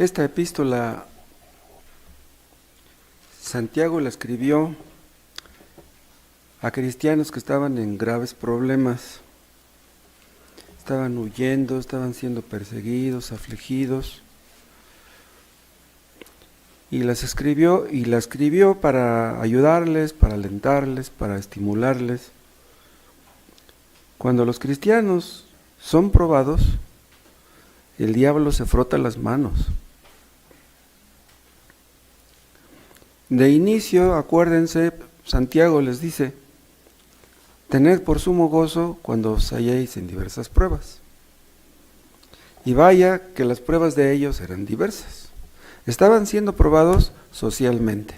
Esta epístola Santiago la escribió a cristianos que estaban en graves problemas. Estaban huyendo, estaban siendo perseguidos, afligidos. Y la escribió para ayudarles, para alentarles, para estimularles. Cuando los cristianos son probados, el diablo se frota las manos. De inicio, acuérdense, Santiago les dice: tened por sumo gozo cuando os halléis en diversas pruebas. Y vaya que las pruebas de ellos eran diversas. Estaban siendo probados socialmente.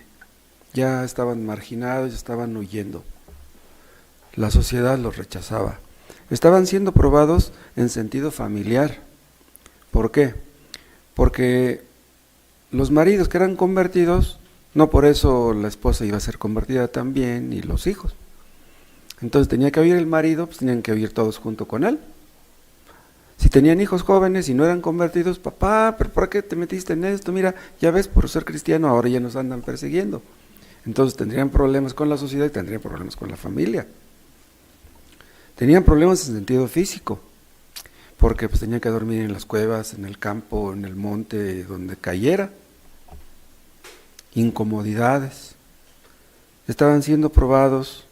Ya estaban marginados, ya estaban huyendo. La sociedad los rechazaba. Estaban siendo probados en sentido familiar. ¿Por qué? Porque los maridos que eran convertidos, no por eso la esposa iba a ser convertida también, ni los hijos. Entonces tenía que huir el marido, pues tenían que huir todos junto con él. Si tenían hijos jóvenes y no eran convertidos: papá, ¿pero por qué te metiste en esto? Mira, ya ves, por ser cristiano ahora ya nos andan persiguiendo. Entonces tendrían problemas con la sociedad y tendrían problemas con la familia. Tenían problemas en sentido físico, porque pues tenían que dormir en las cuevas, en el campo, en el monte, donde cayera. Incomodidades. Estaban siendo probados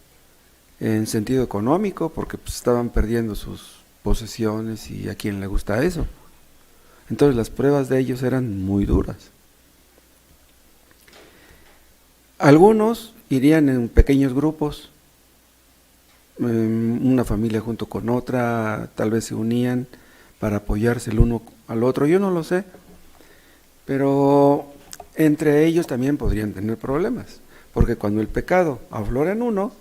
en sentido económico, porque pues estaban perdiendo sus posesiones, y a quién le gusta eso. Entonces las pruebas de ellos eran muy duras. Algunos irían en pequeños grupos, una familia junto con otra, tal vez se unían para apoyarse el uno al otro, yo no lo sé, pero entre ellos también podrían tener problemas, porque cuando el pecado aflora en uno,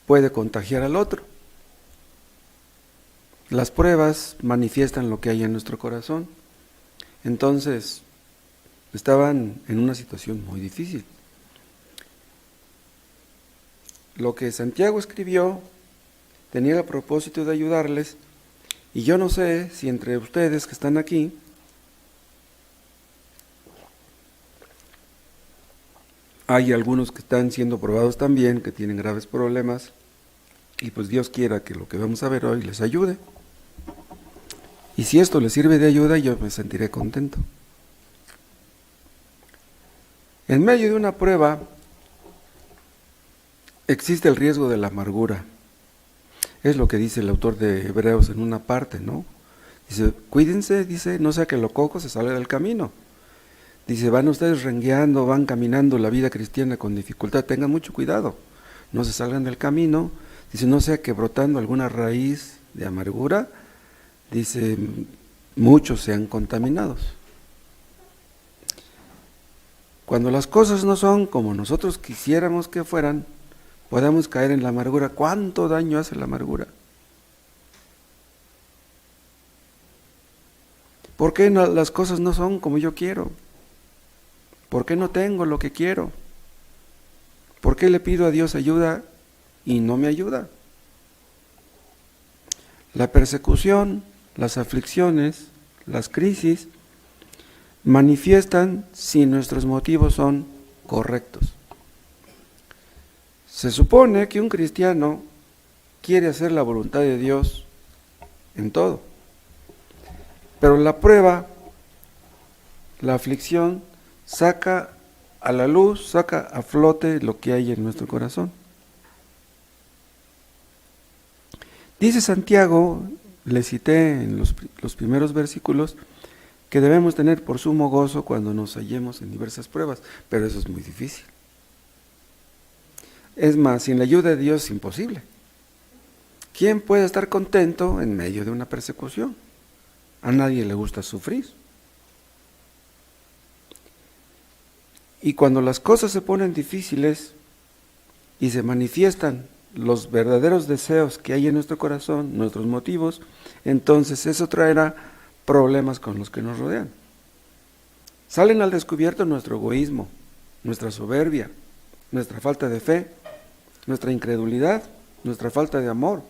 puede contagiar al otro. Las pruebas manifiestan lo que hay en nuestro corazón. Entonces, estaban en una situación muy difícil. Lo que Santiago escribió tenía el propósito de ayudarles, y yo no sé si entre ustedes que están aquí hay algunos que están siendo probados también, que tienen graves problemas, y pues Dios quiera que lo que vamos a ver hoy les ayude. Y si esto les sirve de ayuda, yo me sentiré contento. En medio de una prueba existe el riesgo de la amargura. Es lo que dice el autor de Hebreos en una parte, ¿no? Dice: cuídense, dice, no sea que lo cojo se salga del camino. Dice: van ustedes rengueando, van caminando la vida cristiana con dificultad, tengan mucho cuidado, no se salgan del camino. Dice: no sea que brotando alguna raíz de amargura, dice, muchos sean contaminados. Cuando las cosas no son como nosotros quisiéramos que fueran, podemos caer en la amargura. ¿Cuánto daño hace la amargura? ¿Por qué las cosas no son como yo quiero? ¿Por qué no tengo lo que quiero? ¿Por qué le pido a Dios ayuda y no me ayuda? La persecución, las aflicciones, las crisis manifiestan si nuestros motivos son correctos. Se supone que un cristiano quiere hacer la voluntad de Dios en todo, pero la prueba, la aflicción, saca a la luz, saca a flote lo que hay en nuestro corazón. Dice Santiago, le cité en los primeros versículos, que debemos tener por sumo gozo cuando nos hallemos en diversas pruebas, pero eso es muy difícil. Es más, sin la ayuda de Dios es imposible. ¿Quién puede estar contento en medio de una persecución? A nadie le gusta sufrir. Y cuando las cosas se ponen difíciles y se manifiestan los verdaderos deseos que hay en nuestro corazón, nuestros motivos, entonces eso traerá problemas con los que nos rodean. Salen al descubierto nuestro egoísmo, nuestra soberbia, nuestra falta de fe, nuestra incredulidad, nuestra falta de amor.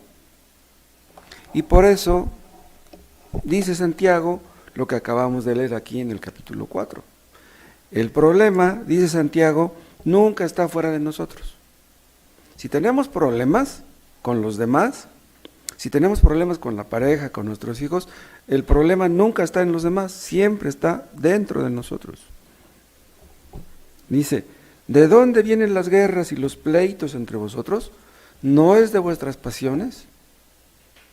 Y por eso, dice Santiago, lo que acabamos de leer aquí en el capítulo 4. El problema, dice Santiago, nunca está fuera de nosotros. Si tenemos problemas con los demás, si tenemos problemas con la pareja, con nuestros hijos, el problema nunca está en los demás, siempre está dentro de nosotros. Dice, ¿de dónde vienen las guerras y los pleitos entre vosotros? ¿No es de vuestras pasiones,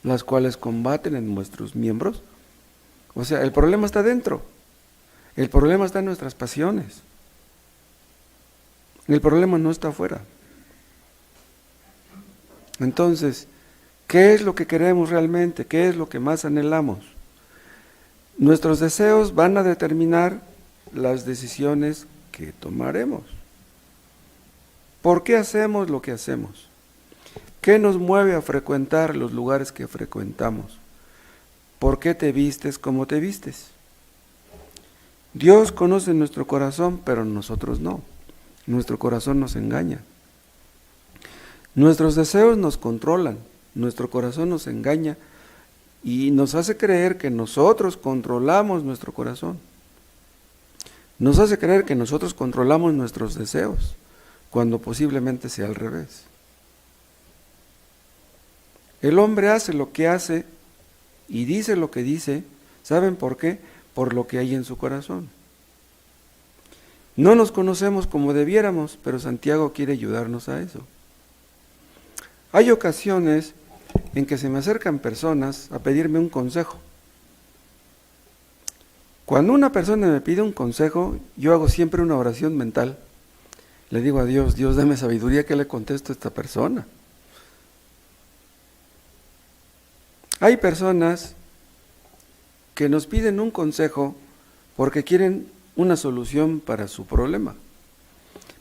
las cuales combaten en vuestros miembros? O sea, el problema está dentro, el problema está en nuestras pasiones, el problema no está afuera. Entonces, ¿qué es lo que queremos realmente? ¿Qué es lo que más anhelamos? Nuestros deseos van a determinar las decisiones que tomaremos. ¿Por qué hacemos lo que hacemos? ¿Qué nos mueve a frecuentar los lugares que frecuentamos? ¿Por qué te vistes como te vistes? Dios conoce nuestro corazón, pero nosotros no. Nuestro corazón nos engaña. Nuestros deseos nos controlan, nuestro corazón nos engaña y nos hace creer que nosotros controlamos nuestro corazón. Nos hace creer que nosotros controlamos nuestros deseos, cuando posiblemente sea al revés. El hombre hace lo que hace y dice lo que dice, ¿saben por qué? Por lo que hay en su corazón. No nos conocemos como debiéramos, pero Santiago quiere ayudarnos a eso. Hay ocasiones en que se me acercan personas a pedirme un consejo. Cuando una persona me pide un consejo, yo hago siempre una oración mental. Le digo a Dios, Dios, dame sabiduría, ¿qué le contesto a esta persona? Hay personas que nos piden un consejo porque quieren una solución para su problema.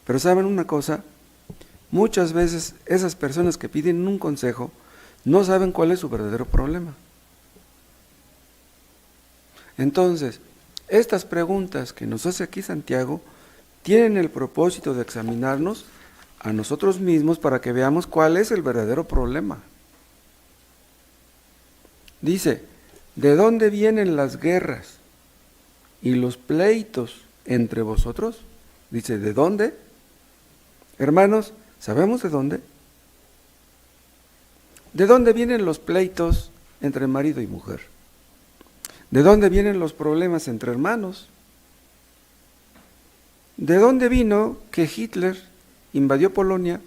Pero ¿saben una cosa? Muchas veces esas personas que piden un consejo no saben cuál es su verdadero problema. Entonces, estas preguntas que nos hace aquí Santiago tienen el propósito de examinarnos a nosotros mismos para que veamos cuál es el verdadero problema. Dice, ¿de dónde vienen las guerras y los pleitos entre vosotros? Dice, ¿de dónde? Hermanos, ¿sabemos de dónde? ¿De dónde vienen los pleitos entre marido y mujer? ¿De dónde vienen los problemas entre hermanos? ¿De dónde vino que Hitler invadió Polonia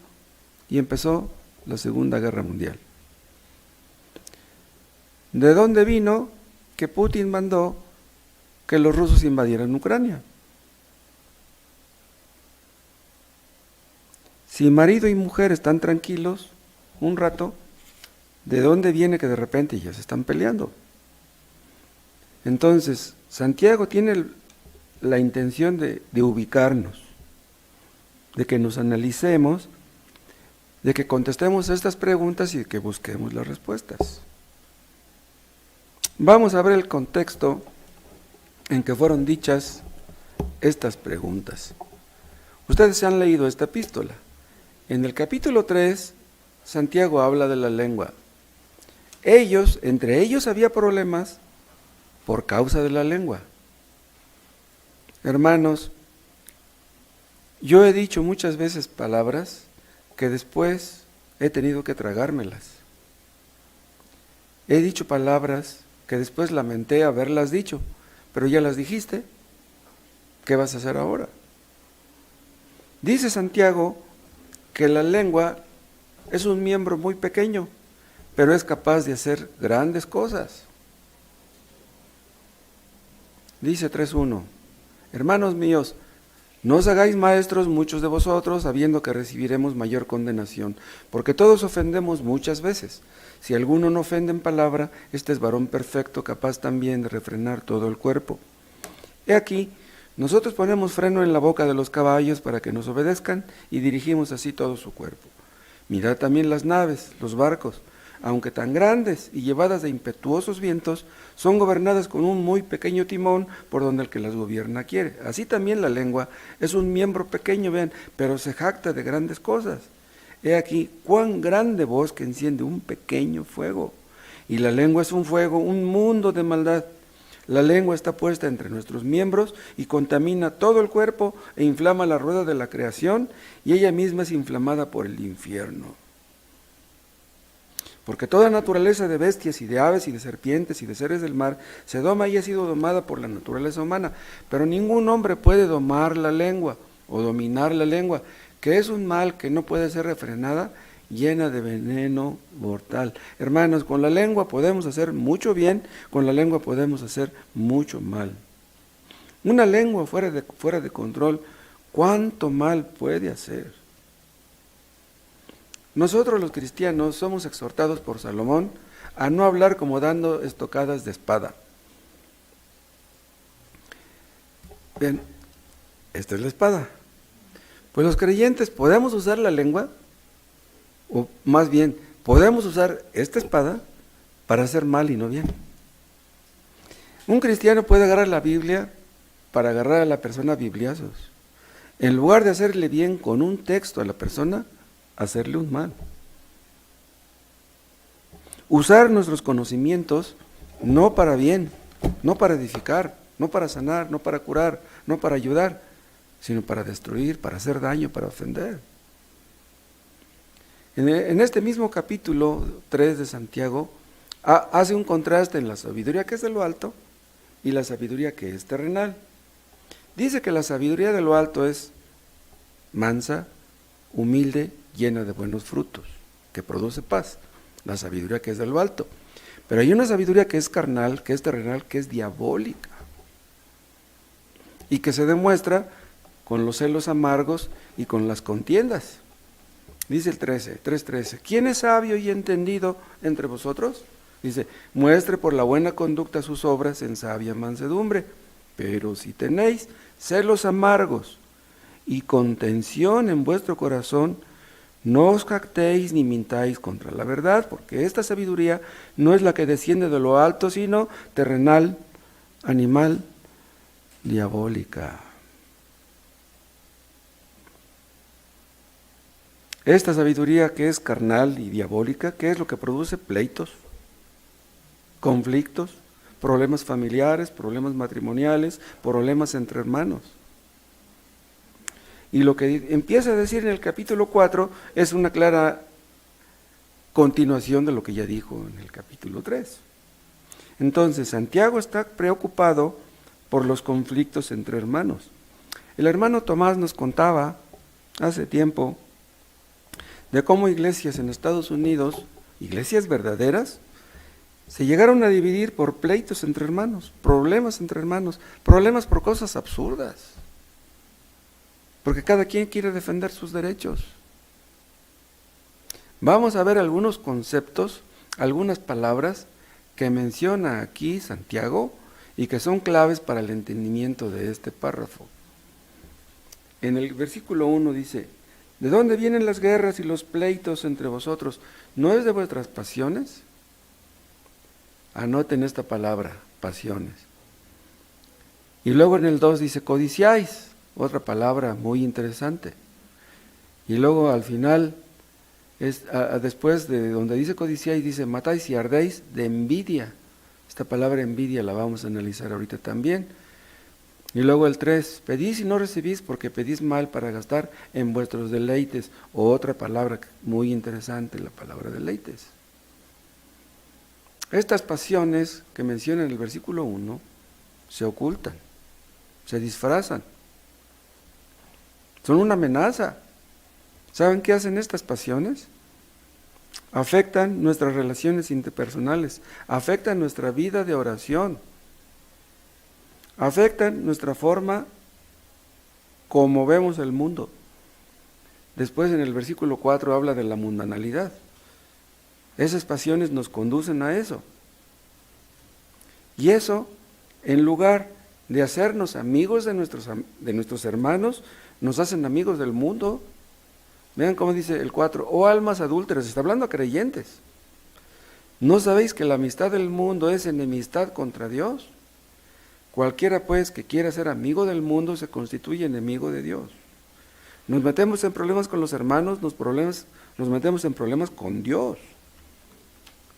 y empezó la Segunda Guerra Mundial? ¿De dónde vino que Putin mandó que los rusos invadieran Ucrania? Si marido y mujer están tranquilos un rato, ¿de dónde viene que de repente ya se están peleando? Entonces, Santiago tiene la intención de ubicarnos, de que nos analicemos, de que contestemos estas preguntas y de que busquemos las respuestas. Vamos a ver el contexto en que fueron dichas estas preguntas. Ustedes han leído esta epístola. En el capítulo 3, Santiago habla de la lengua. Entre ellos había problemas por causa de la lengua. Hermanos, yo he dicho muchas veces palabras que después he tenido que tragármelas. He dicho palabras que después lamenté haberlas dicho, pero ya las dijiste, ¿qué vas a hacer ahora? Dice Santiago que la lengua es un miembro muy pequeño, pero es capaz de hacer grandes cosas. Dice 3:1, hermanos míos, no os hagáis maestros muchos de vosotros, sabiendo que recibiremos mayor condenación, porque todos ofendemos muchas veces. Si alguno no ofende en palabra, este es varón perfecto, capaz también de refrenar todo el cuerpo. He aquí, nosotros ponemos freno en la boca de los caballos para que nos obedezcan y dirigimos así todo su cuerpo. Mirad también las naves, los barcos, aunque tan grandes y llevadas de impetuosos vientos, son gobernadas con un muy pequeño timón por donde el que las gobierna quiere. Así también la lengua es un miembro pequeño, vean, pero se jacta de grandes cosas. He aquí cuán grande bosque enciende un pequeño fuego. Y la lengua es un fuego, un mundo de maldad. La lengua está puesta entre nuestros miembros y contamina todo el cuerpo e inflama la rueda de la creación, y ella misma es inflamada por el infierno. Porque toda naturaleza de bestias y de aves y de serpientes y de seres del mar se doma y ha sido domada por la naturaleza humana, pero ningún hombre puede domar la lengua o dominar la lengua, que es un mal que no puede ser refrenada, llena de veneno mortal. Hermanos, con la lengua podemos hacer mucho bien, con la lengua podemos hacer mucho mal. Una lengua fuera de control, ¿cuánto mal puede hacer? Nosotros los cristianos somos exhortados por Salomón a no hablar como dando estocadas de espada. Bien, esta es la espada. Pues los creyentes podemos usar la lengua, o más bien, podemos usar esta espada para hacer mal y no bien. Un cristiano puede agarrar la Biblia para agarrar a la persona a bibliazos. En lugar de hacerle bien con un texto a la persona, hacerle un mal. Usar nuestros conocimientos no para bien, no para edificar, no para sanar, no para curar, no para ayudar, sino para destruir, para hacer daño, para ofender. En este mismo capítulo 3 de Santiago, hace un contraste en la sabiduría que es de lo alto y la sabiduría que es terrenal. Dice que la sabiduría de lo alto es mansa, humilde, llena de buenos frutos, que produce paz. La sabiduría que es de lo alto. Pero hay una sabiduría que es carnal, que es terrenal, que es diabólica. Y que se demuestra con los celos amargos y con las contiendas. Dice el 3:13, ¿quién es sabio y entendido entre vosotros? Dice, muestre por la buena conducta sus obras en sabia mansedumbre. Pero si tenéis celos amargos y contención en vuestro corazón, no os jactéis ni mintáis contra la verdad, porque esta sabiduría no es la que desciende de lo alto, sino terrenal, animal, diabólica. Esta sabiduría que es carnal y diabólica, ¿qué es lo que produce? Pleitos, conflictos, problemas familiares, problemas matrimoniales, problemas entre hermanos. Y lo que empieza a decir en el capítulo 4 es una clara continuación de lo que ya dijo en el capítulo 3. Entonces, Santiago está preocupado por los conflictos entre hermanos. El hermano Tomás nos contaba hace tiempo de cómo iglesias en Estados Unidos, iglesias verdaderas, se llegaron a dividir por pleitos entre hermanos, problemas por cosas absurdas, porque cada quien quiere defender sus derechos. Vamos a ver algunos conceptos, algunas palabras que menciona aquí Santiago y que son claves para el entendimiento de este párrafo. En el versículo 1 dice, ¿de dónde vienen las guerras y los pleitos entre vosotros? ¿No es de vuestras pasiones? Anoten esta palabra, pasiones. Y luego en el 2 dice, codiciáis, otra palabra muy interesante. Y luego al final, después de donde dice codiciáis, dice, matáis y ardéis de envidia. Esta palabra envidia la vamos a analizar ahorita también. Y luego el 3, pedís y no recibís porque pedís mal para gastar en vuestros deleites. O otra palabra muy interesante, la palabra deleites. Estas pasiones que menciona en el versículo 1 se ocultan, se disfrazan. Son una amenaza. ¿Saben qué hacen estas pasiones? Afectan nuestras relaciones interpersonales, afectan nuestra vida de oración, afectan nuestra forma como vemos el mundo. Después en el versículo 4 habla de la mundanalidad. Esas pasiones nos conducen a eso. Y eso, en lugar de hacernos amigos de nuestros hermanos, nos hacen amigos del mundo. Vean cómo dice el 4, oh almas adúlteras, está hablando a creyentes. ¿No sabéis que la amistad del mundo es enemistad contra Dios? Cualquiera pues que quiera ser amigo del mundo se constituye enemigo de Dios. Nos metemos en problemas con los hermanos, nos metemos en problemas con Dios.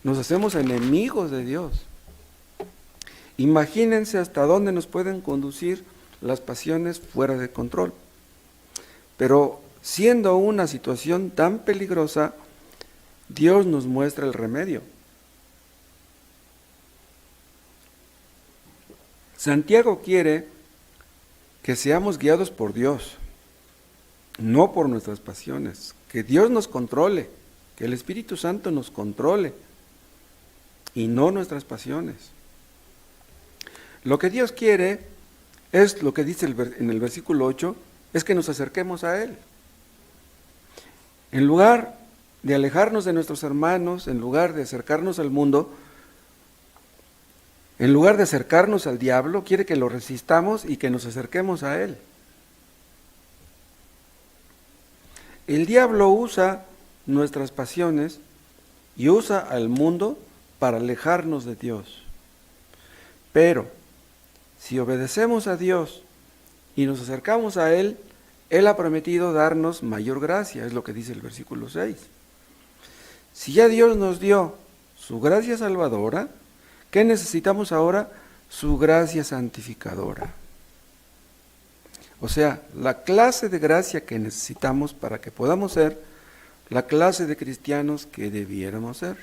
Nos hacemos enemigos de Dios. Imagínense hasta dónde nos pueden conducir las pasiones fuera de control. Pero siendo una situación tan peligrosa, Dios nos muestra el remedio. Santiago quiere que seamos guiados por Dios, no por nuestras pasiones, que Dios nos controle, que el Espíritu Santo nos controle y no nuestras pasiones. Lo que Dios quiere es lo que dice en el versículo 8, es que nos acerquemos a Él. En lugar de alejarnos de nuestros hermanos, en lugar de acercarnos al mundo, en lugar de acercarnos al diablo, quiere que lo resistamos y que nos acerquemos a Él. El diablo usa nuestras pasiones y usa al mundo para alejarnos de Dios. Pero si obedecemos a Dios y nos acercamos a Él, Él ha prometido darnos mayor gracia, es lo que dice el versículo 6. Si ya Dios nos dio su gracia salvadora, ¿qué necesitamos ahora? Su gracia santificadora. O sea, la clase de gracia que necesitamos para que podamos ser la clase de cristianos que debiéramos ser.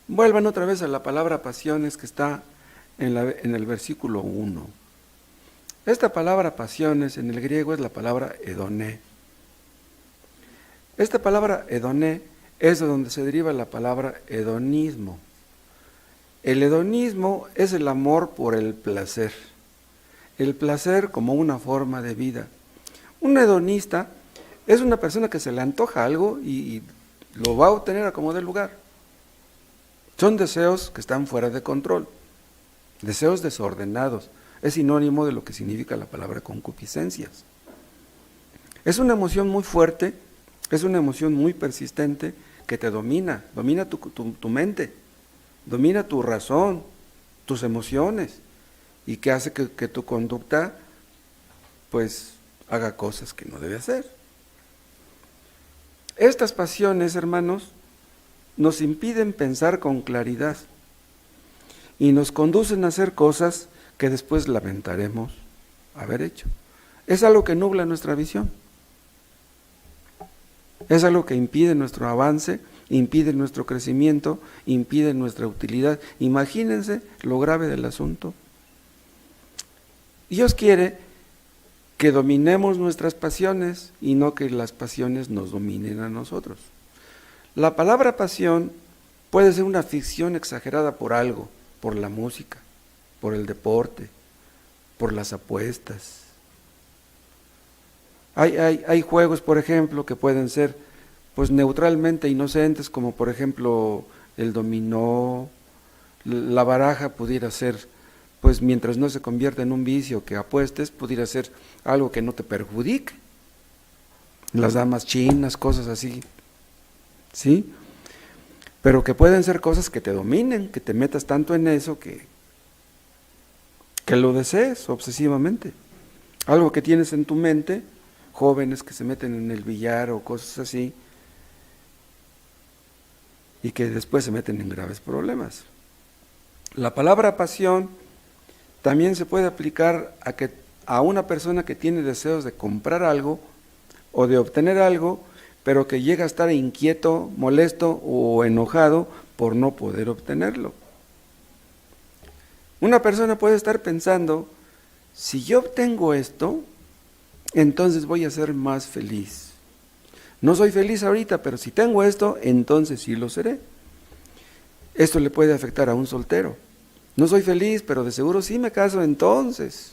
Vuelvan otra vez a la palabra pasiones que está en el versículo 1. Esta palabra pasiones en el griego es la palabra edoné. Esta palabra edoné es de donde se deriva la palabra hedonismo. El hedonismo es el amor por el placer como una forma de vida. Un hedonista es una persona que se le antoja algo y lo va a obtener a como dé lugar. Son deseos que están fuera de control, deseos desordenados. Es sinónimo de lo que significa la palabra concupiscencias. Es una emoción muy fuerte, es una emoción muy persistente que te domina tu mente, domina tu razón, tus emociones, y que hace que tu conducta pues haga cosas que no debe hacer. Estas pasiones, hermanos, nos impiden pensar con claridad y nos conducen a hacer cosas que después lamentaremos haber hecho. Es algo que nubla nuestra visión. Es algo que impide nuestro avance, impide nuestro crecimiento, impide nuestra utilidad. Imagínense lo grave del asunto. Dios quiere que dominemos nuestras pasiones y no que las pasiones nos dominen a nosotros. La palabra pasión puede ser una ficción exagerada por algo, por la música, por el deporte, por las apuestas. Hay juegos, por ejemplo, que pueden ser pues neutralmente inocentes, como por ejemplo el dominó, la baraja pudiera ser, pues mientras no se convierta en un vicio que apuestes, pudiera ser algo que no te perjudique. Las damas chinas, cosas así, ¿sí? Pero que pueden ser cosas que te dominen, que te metas tanto en eso que lo desees obsesivamente. Algo que tienes en tu mente, jóvenes que se meten en el billar o cosas así, y que después se meten en graves problemas. La palabra pasión también se puede aplicar a una persona que tiene deseos de comprar algo o de obtener algo, pero que llega a estar inquieto, molesto o enojado por no poder obtenerlo. Una persona puede estar pensando, si yo obtengo esto, entonces voy a ser más feliz. No soy feliz ahorita, pero si tengo esto, entonces sí lo seré. Esto le puede afectar a un soltero. No soy feliz, pero de seguro sí me caso, entonces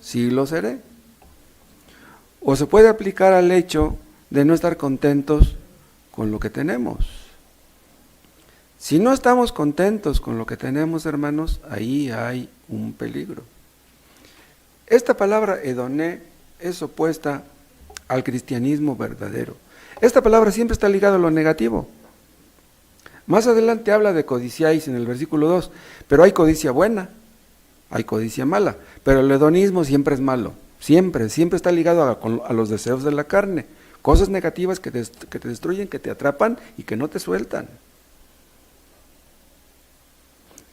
sí lo seré. O se puede aplicar al hecho de no estar contentos con lo que tenemos. Si no estamos contentos con lo que tenemos, hermanos, ahí hay un peligro. Esta palabra edoné es opuesta al cristianismo verdadero. Esta palabra siempre está ligada a lo negativo. Más adelante habla de codiciáis en el versículo 2, pero hay codicia buena, hay codicia mala, pero el hedonismo siempre es malo, siempre está ligado a los deseos de la carne, cosas negativas que te destruyen, que te atrapan y que no te sueltan.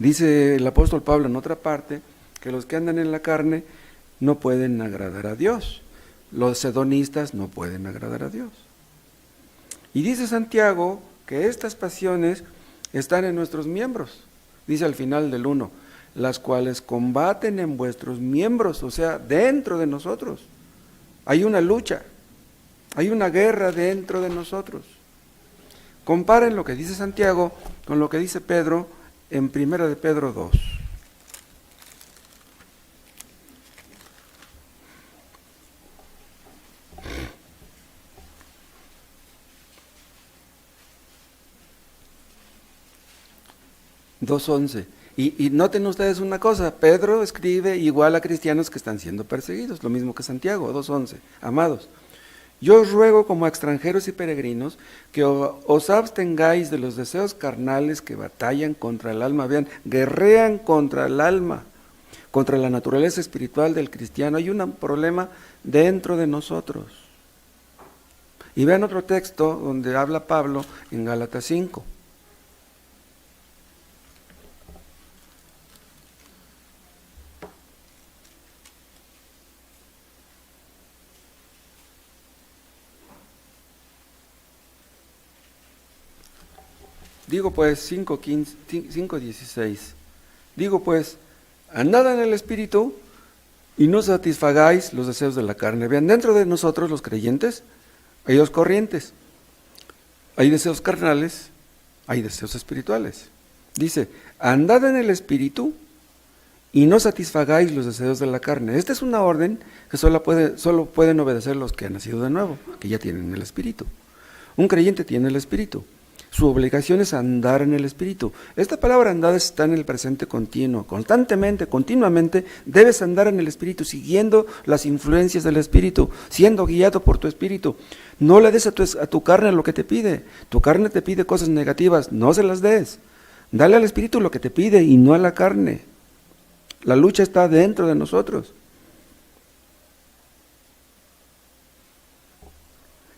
Dice el apóstol Pablo en otra parte que los que andan en la carne no pueden agradar a Dios. Los hedonistas no pueden agradar a Dios. Y dice Santiago que estas pasiones están en nuestros miembros. Dice al final del 1, las cuales combaten en vuestros miembros, o sea, dentro de nosotros. Hay una lucha, hay una guerra dentro de nosotros. Comparen lo que dice Santiago con lo que dice Pedro en 1 de Pedro 2. Y noten ustedes una cosa, Pedro escribe igual a cristianos que están siendo perseguidos, lo mismo que Santiago, 2:11. Amados, yo os ruego como a extranjeros y peregrinos que os abstengáis de los deseos carnales que batallan contra el alma. Vean, guerrean contra el alma, contra la naturaleza espiritual del cristiano. Hay un problema dentro de nosotros. Y vean otro texto donde habla Pablo en Gálatas 5. Digo pues, 5:16, digo pues, andad en el Espíritu y no satisfagáis los deseos de la carne. Vean, dentro de nosotros los creyentes hay dos corrientes, hay deseos carnales, hay deseos espirituales. Dice, andad en el Espíritu y no satisfagáis los deseos de la carne. Esta es una orden que solo pueden obedecer los que han nacido de nuevo, que ya tienen el Espíritu. Un creyente tiene el Espíritu. Su obligación es andar en el Espíritu. Esta palabra andar está en el presente continuo. Constantemente, continuamente, debes andar en el Espíritu, siguiendo las influencias del Espíritu, siendo guiado por tu Espíritu. No le des a tu carne lo que te pide. Tu carne te pide cosas negativas, no se las des. Dale al Espíritu lo que te pide y no a la carne. La lucha está dentro de nosotros.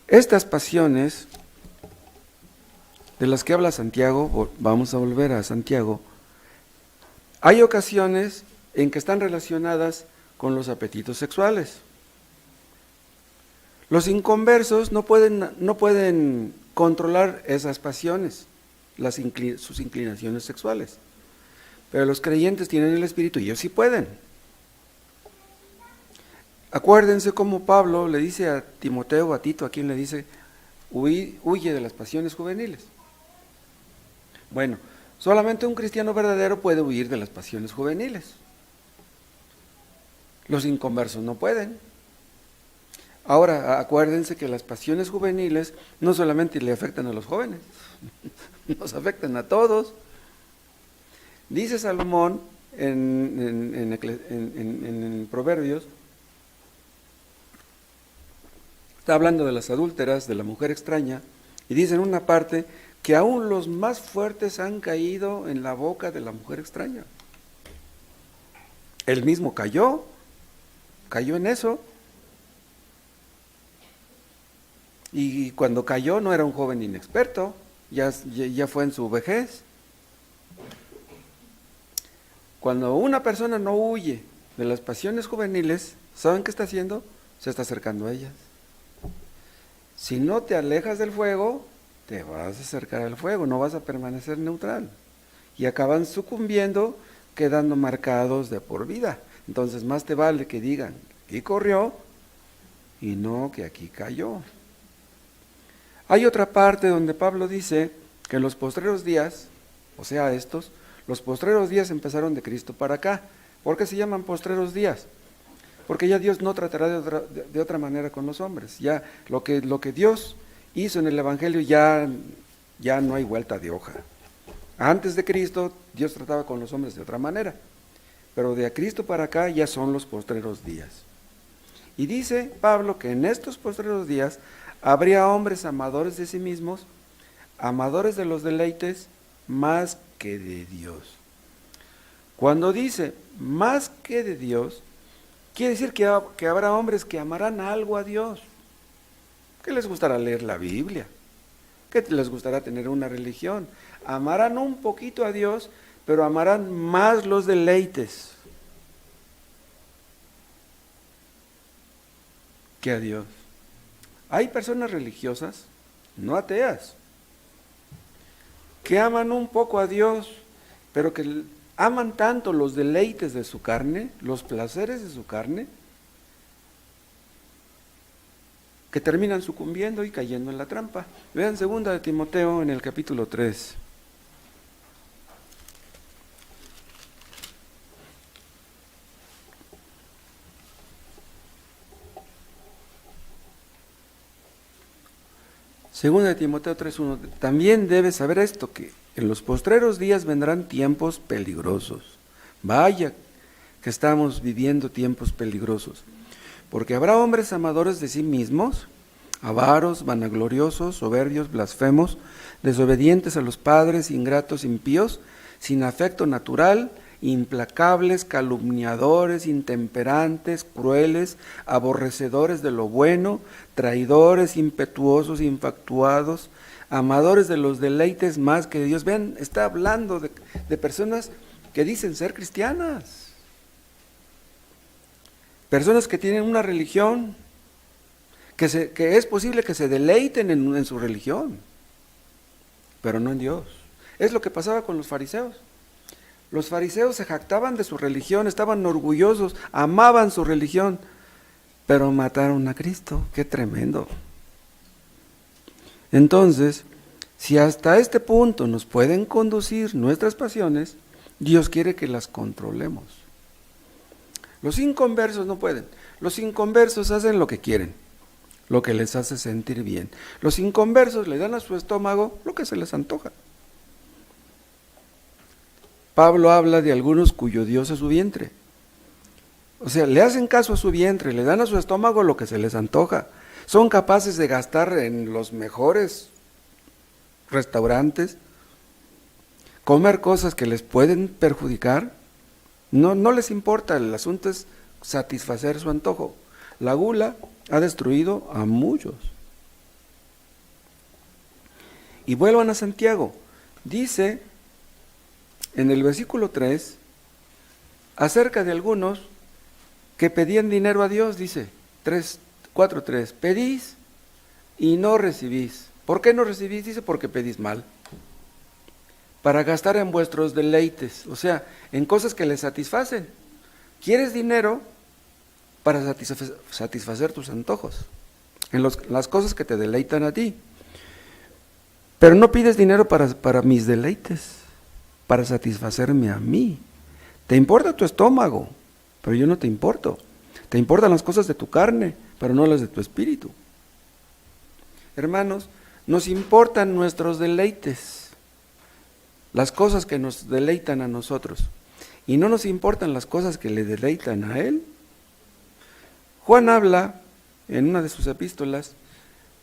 Estas pasiones de las que habla Santiago, vamos a volver a Santiago, hay ocasiones en que están relacionadas con los apetitos sexuales. Los inconversos no pueden controlar esas pasiones, sus inclinaciones sexuales, pero los creyentes tienen el Espíritu y ellos sí pueden. Acuérdense cómo Pablo le dice a Timoteo, a Tito, a quien le dice, huye de las pasiones juveniles. Bueno, solamente un cristiano verdadero puede huir de las pasiones juveniles. Los inconversos no pueden. Ahora, acuérdense que las pasiones juveniles no solamente le afectan a los jóvenes, nos afectan a todos. Dice Salomón en Proverbios, está hablando de las adúlteras, de la mujer extraña, y dice en una parte que aún los más fuertes han caído en la boca de la mujer extraña. Él mismo cayó en eso. Y cuando cayó no era un joven inexperto, ya fue en su vejez. Cuando una persona no huye de las pasiones juveniles, ¿saben qué está haciendo? Se está acercando a ellas. Si no te alejas del fuego, te vas a acercar al fuego, no vas a permanecer neutral. Y acaban sucumbiendo, quedando marcados de por vida. Entonces más te vale que digan, aquí corrió, y no que aquí cayó. Hay otra parte donde Pablo dice que en los postreros días, o sea los postreros días empezaron de Cristo para acá. ¿Por qué se llaman postreros días? Porque ya Dios no tratará de otra manera con los hombres. Ya lo que Dios hizo en el Evangelio ya no hay vuelta de hoja. Antes de Cristo, Dios trataba con los hombres de otra manera. Pero de Cristo para acá ya son los postreros días. Y dice Pablo que en estos postreros días habría hombres amadores de sí mismos, amadores de los deleites, más que de Dios. Cuando dice más que de Dios, quiere decir que habrá hombres que amarán algo a Dios, que les gustará leer la Biblia, que les gustará tener una religión, amarán un poquito a Dios, pero amarán más los deleites que a Dios. Hay personas religiosas, no ateas, que aman un poco a Dios, pero que aman tanto los deleites de su carne, los placeres de su carne, que terminan sucumbiendo y cayendo en la trampa. Vean 2 de Timoteo en el capítulo 3. Segunda de Timoteo 3:1, también debes saber esto, que en los postreros días vendrán tiempos peligrosos. Vaya que estamos viviendo tiempos peligrosos, porque habrá hombres amadores de sí mismos, avaros, vanagloriosos, soberbios, blasfemos, desobedientes a los padres, ingratos, impíos, sin afecto natural, implacables, calumniadores, intemperantes, crueles, aborrecedores de lo bueno, traidores, impetuosos, infatuados, amadores de los deleites más que de Dios. Vean, está hablando de personas que dicen ser cristianas, personas que tienen una religión, que es posible que se deleiten en su religión, pero no en Dios. Es lo que pasaba con los fariseos. Los fariseos se jactaban de su religión, estaban orgullosos, amaban su religión, pero mataron a Cristo. ¡Qué tremendo! Entonces, si hasta este punto nos pueden conducir nuestras pasiones, Dios quiere que las controlemos. Los inconversos no pueden. Los inconversos hacen lo que quieren, lo que les hace sentir bien. Los inconversos le dan a su estómago lo que se les antoja. Pablo habla de algunos cuyo Dios es su vientre. O sea, le hacen caso a su vientre, le dan a su estómago lo que se les antoja. Son capaces de gastar en los mejores restaurantes, comer cosas que les pueden perjudicar. No les importa, el asunto es satisfacer su antojo. La gula ha destruido a muchos. Y vuelvan a Santiago. Dice en el versículo 3, acerca de algunos que pedían dinero a Dios, dice 4:3, pedís y no recibís. ¿Por qué no recibís? Dice, porque pedís mal, para gastar en vuestros deleites, o sea, en cosas que les satisfacen. ¿Quieres dinero? Para satisfacer tus antojos, en las cosas que te deleitan a ti. Pero no pides dinero para mis deleites, para satisfacerme a mí. Te importa tu estómago, pero yo no te importo. Te importan las cosas de tu carne, pero no las de tu espíritu. Hermanos, nos importan nuestros deleites, las cosas que nos deleitan a nosotros, y no nos importan las cosas que le deleitan a Él. Juan habla en una de sus epístolas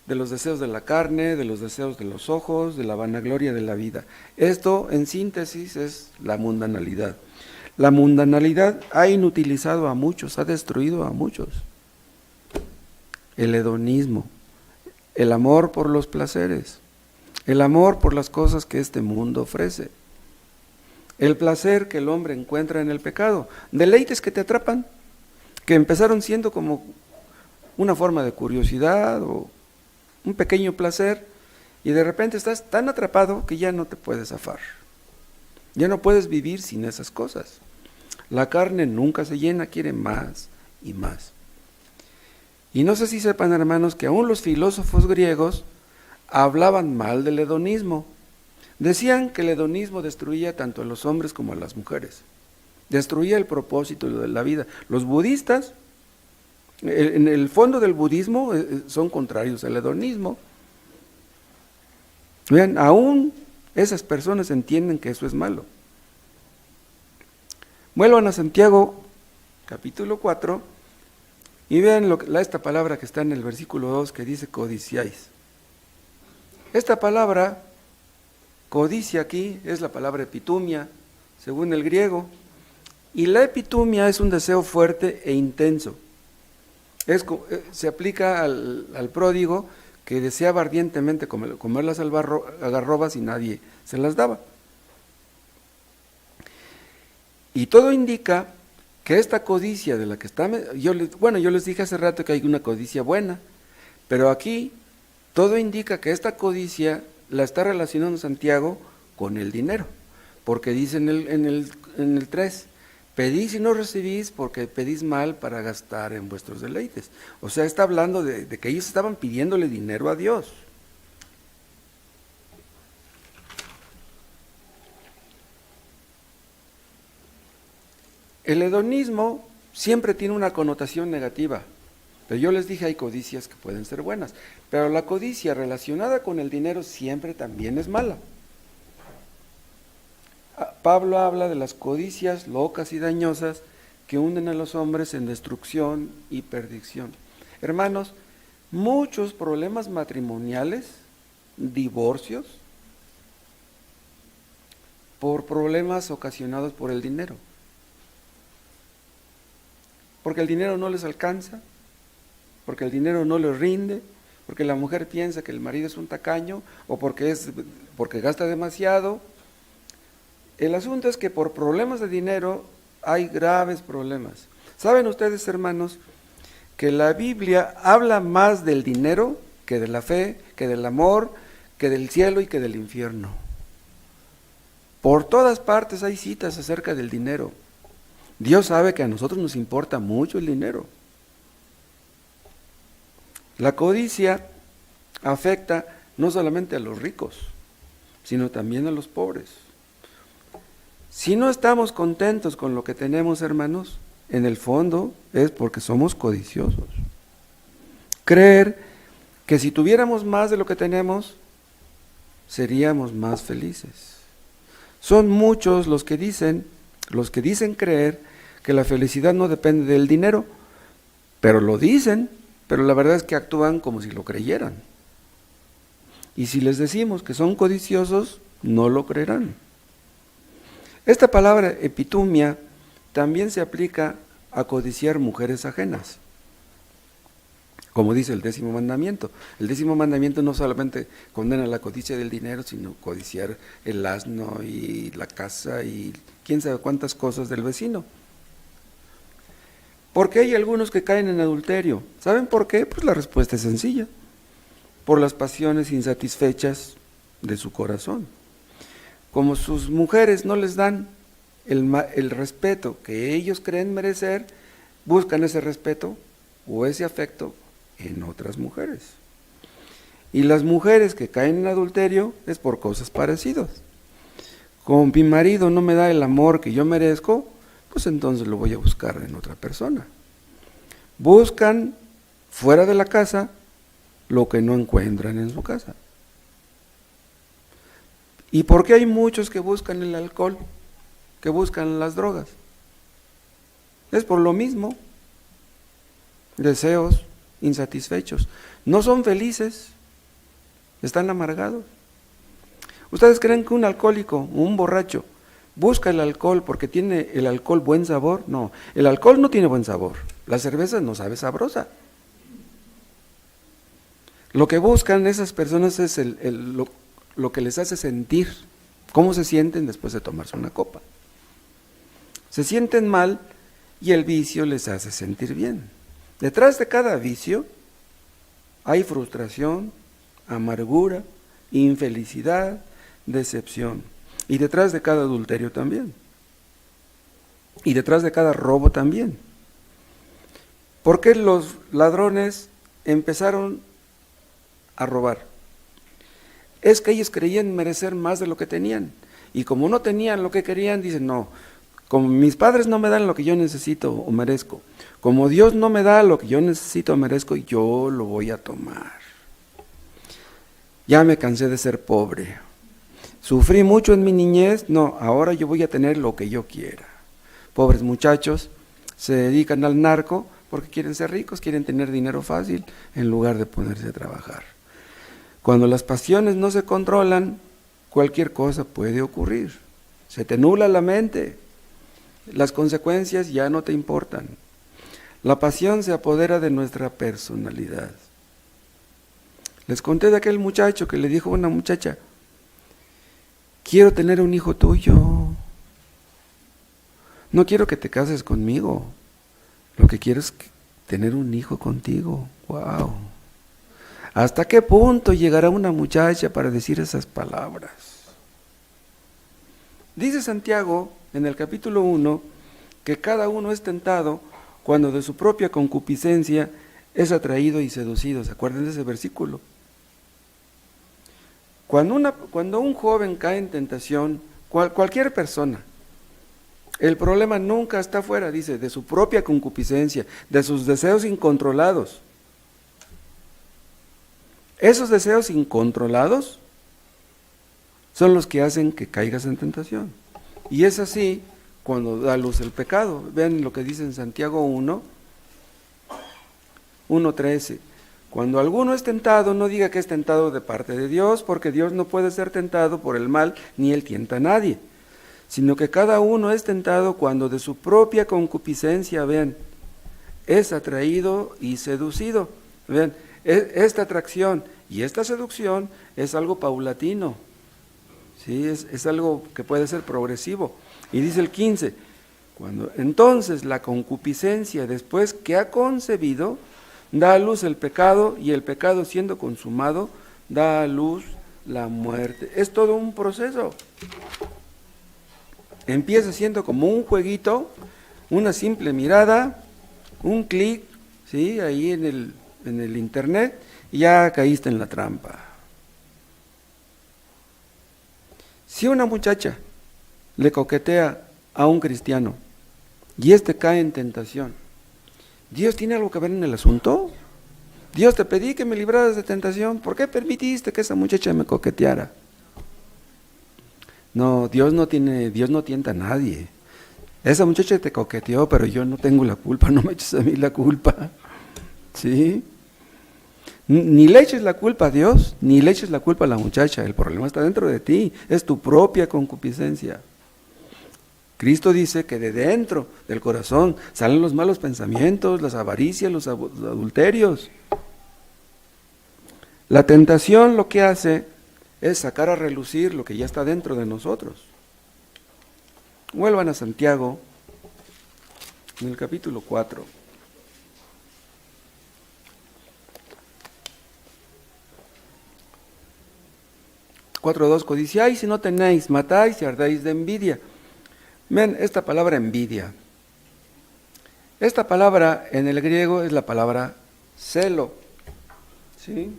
de los deseos de la carne, de los deseos de los ojos, de la vanagloria de la vida. Esto, en síntesis, es la mundanalidad. La mundanalidad ha inutilizado a muchos, ha destruido a muchos. El hedonismo, el amor por los placeres, el amor por las cosas que este mundo ofrece, el placer que el hombre encuentra en el pecado, deleites que te atrapan, que empezaron siendo como una forma de curiosidad o un pequeño placer, y de repente estás tan atrapado que ya no te puedes zafar. Ya no puedes vivir sin esas cosas. La carne nunca se llena, quiere más y más. Y no sé si sepan, hermanos, que aún los filósofos griegos hablaban mal del hedonismo. Decían que el hedonismo destruía tanto a los hombres como a las mujeres. Destruía el propósito de la vida. Los budistas, en el fondo del budismo, son contrarios al hedonismo. Vean, aún esas personas entienden que eso es malo. Vuelvan a Santiago, capítulo 4, y vean esta palabra que está en el versículo 2, que dice codiciáis. Esta palabra, codicia aquí, es la palabra epitumia, según el griego, y la epitumia es un deseo fuerte e intenso. Se aplica al pródigo que deseaba ardientemente comer las algarrobas y nadie se las daba. Y todo indica que esta codicia de la que está, yo les dije hace rato que hay una codicia buena, pero aquí todo indica que esta codicia la está relacionando Santiago con el dinero, porque dice en el 3, pedís y no recibís porque pedís mal para gastar en vuestros deleites. O sea, está hablando de que ellos estaban pidiéndole dinero a Dios. El hedonismo siempre tiene una connotación negativa, pero yo les dije hay codicias que pueden ser buenas, pero la codicia relacionada con el dinero siempre también es mala. Pablo habla de las codicias locas y dañosas que hunden a los hombres en destrucción y perdición. Hermanos, muchos problemas matrimoniales, divorcios, por problemas ocasionados por el dinero. Porque el dinero no les alcanza, porque el dinero no les rinde, porque la mujer piensa que el marido es un tacaño o porque gasta demasiado. El asunto es que por problemas de dinero hay graves problemas. ¿Saben ustedes, hermanos, que la Biblia habla más del dinero que de la fe, que del amor, que del cielo y que del infierno? Por todas partes hay citas acerca del dinero. Dios sabe que a nosotros nos importa mucho el dinero. La codicia afecta no solamente a los ricos, sino también a los pobres. Si no estamos contentos con lo que tenemos, hermanos, en el fondo es porque somos codiciosos. Creer que si tuviéramos más de lo que tenemos, seríamos más felices. Son muchos los que dicen creer que la felicidad no depende del dinero, pero lo dicen, pero la verdad es que actúan como si lo creyeran. Y si les decimos que son codiciosos, no lo creerán. Esta palabra epitumia también se aplica a codiciar mujeres ajenas, como dice el 10º mandamiento. El 10º mandamiento no solamente condena la codicia del dinero, sino codiciar el asno y la casa y quién sabe cuántas cosas del vecino. ¿Por qué hay algunos que caen en adulterio? ¿Saben por qué? Pues la respuesta es sencilla: por las pasiones insatisfechas de su corazón. Como sus mujeres no les dan el respeto que ellos creen merecer, buscan ese respeto o ese afecto en otras mujeres. Y las mujeres que caen en adulterio es por cosas parecidas. Como mi marido no me da el amor que yo merezco, pues entonces lo voy a buscar en otra persona. Buscan fuera de la casa lo que no encuentran en su casa. ¿Y por qué hay muchos que buscan el alcohol, que buscan las drogas? Es por lo mismo. Deseos insatisfechos. No son felices, están amargados. ¿Ustedes creen que un alcohólico, un borracho, busca el alcohol porque tiene el alcohol buen sabor? No, el alcohol no tiene buen sabor. La cerveza no sabe sabrosa. Lo que buscan esas personas es lo que les hace sentir, cómo se sienten después de tomarse una copa. Se sienten mal y el vicio les hace sentir bien. Detrás de cada vicio hay frustración, amargura, infelicidad, decepción. Y detrás de cada adulterio también. Y detrás de cada robo también. ¿Por qué los ladrones empezaron a robar? Es que ellos creían merecer más de lo que tenían. Y como no tenían lo que querían, dicen, no, como mis padres no me dan lo que yo necesito o merezco, como Dios no me da lo que yo necesito o merezco, yo lo voy a tomar. Ya me cansé de ser pobre. Sufrí mucho en mi niñez, no, ahora yo voy a tener lo que yo quiera. Pobres muchachos se dedican al narco porque quieren ser ricos, quieren tener dinero fácil en lugar de ponerse a trabajar. Cuando las pasiones no se controlan, cualquier cosa puede ocurrir. Se te nubla la mente, las consecuencias ya no te importan. La pasión se apodera de nuestra personalidad. Les conté de aquel muchacho que le dijo a una muchacha, quiero tener un hijo tuyo. no quiero que te cases conmigo, lo que quiero es tener un hijo contigo. ¡Wow! ¿Hasta qué punto llegará una muchacha para decir esas palabras? Dice Santiago en el capítulo 1 que cada uno es tentado cuando de su propia concupiscencia es atraído y seducido. ¿Se acuerdan de ese versículo? Cuando un joven cae en tentación, cualquier persona, el problema nunca está afuera, dice, de su propia concupiscencia, de sus deseos incontrolados. Esos deseos incontrolados son los que hacen que caigas en tentación. Y es así cuando da luz el pecado. Vean lo que dice en Santiago 1:13. Cuando alguno es tentado, no diga que es tentado de parte de Dios, porque Dios no puede ser tentado por el mal, ni Él tienta a nadie, sino que cada uno es tentado cuando de su propia concupiscencia, vean, es atraído y seducido. Vean, esta atracción y esta seducción es algo paulatino, ¿sí? Es algo que puede ser progresivo. Y dice el 15, entonces la concupiscencia, después que ha concebido, da a luz el pecado, y el pecado siendo consumado, da a luz la muerte. Es todo un proceso. Empieza siendo como un jueguito, una simple mirada, un clic, ¿sí? Ahí en el internet, y ya caíste en la trampa. Si una muchacha le coquetea a un cristiano y éste cae en tentación, ¿Dios tiene algo que ver en el asunto? Dios, te pedí que me libraras de tentación, ¿por qué permitiste que esa muchacha me coqueteara? No, Dios no tienta a nadie. Esa muchacha te coqueteó, pero yo no tengo la culpa, no me eches a mí la culpa. ¿Sí? Ni le eches la culpa a Dios, ni le eches la culpa a la muchacha, el problema está dentro de ti, es tu propia concupiscencia. Cristo dice que de dentro del corazón salen los malos pensamientos, las avaricias, los adulterios. La tentación lo que hace es sacar a relucir lo que ya está dentro de nosotros. Vuelvan a Santiago, en el capítulo 4. (4:2) codiciáis si no tenéis, matáis y ardáis de envidia. Ven, esta palabra envidia. Esta palabra en el griego es la palabra celo. ¿Sí?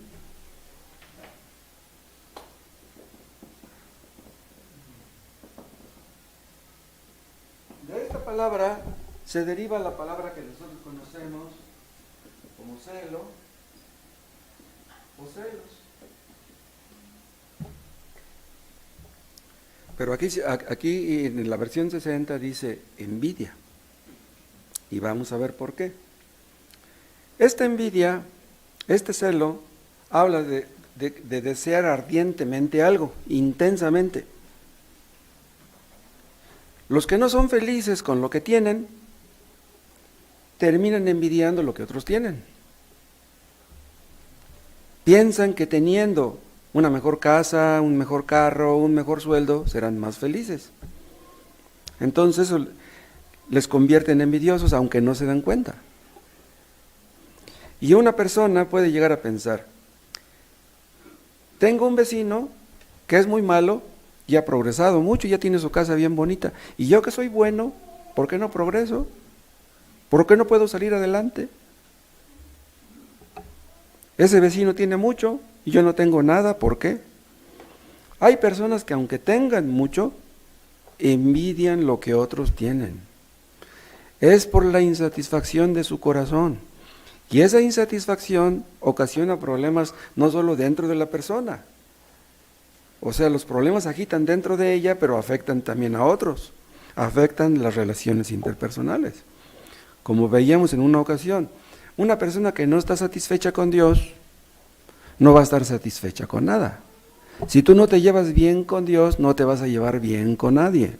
De esta palabra se deriva la palabra que nosotros conocemos como celo o celos. Pero aquí en la versión 60 dice envidia. Y vamos a ver por qué. Esta envidia, este celo, habla de desear ardientemente algo, intensamente. Los que no son felices con lo que tienen, terminan envidiando lo que otros tienen. Piensan que teniendo una mejor casa, un mejor carro, un mejor sueldo, serán más felices. Entonces les convierte en envidiosos, aunque no se dan cuenta. Y una persona puede llegar a pensar, tengo un vecino que es muy malo y ha progresado mucho, ya tiene su casa bien bonita, y yo que soy bueno, ¿por qué no progreso? ¿Por qué no puedo salir adelante? Ese vecino tiene mucho y yo no tengo nada, ¿por qué? Hay personas que aunque tengan mucho, envidian lo que otros tienen. Es por la insatisfacción de su corazón. Y esa insatisfacción ocasiona problemas no solo dentro de la persona. O sea, los problemas agitan dentro de ella, pero afectan también a otros. Afectan las relaciones interpersonales. Como veíamos en una ocasión, una persona que no está satisfecha con Dios, no va a estar satisfecha con nada. Si tú no te llevas bien con Dios, no te vas a llevar bien con nadie.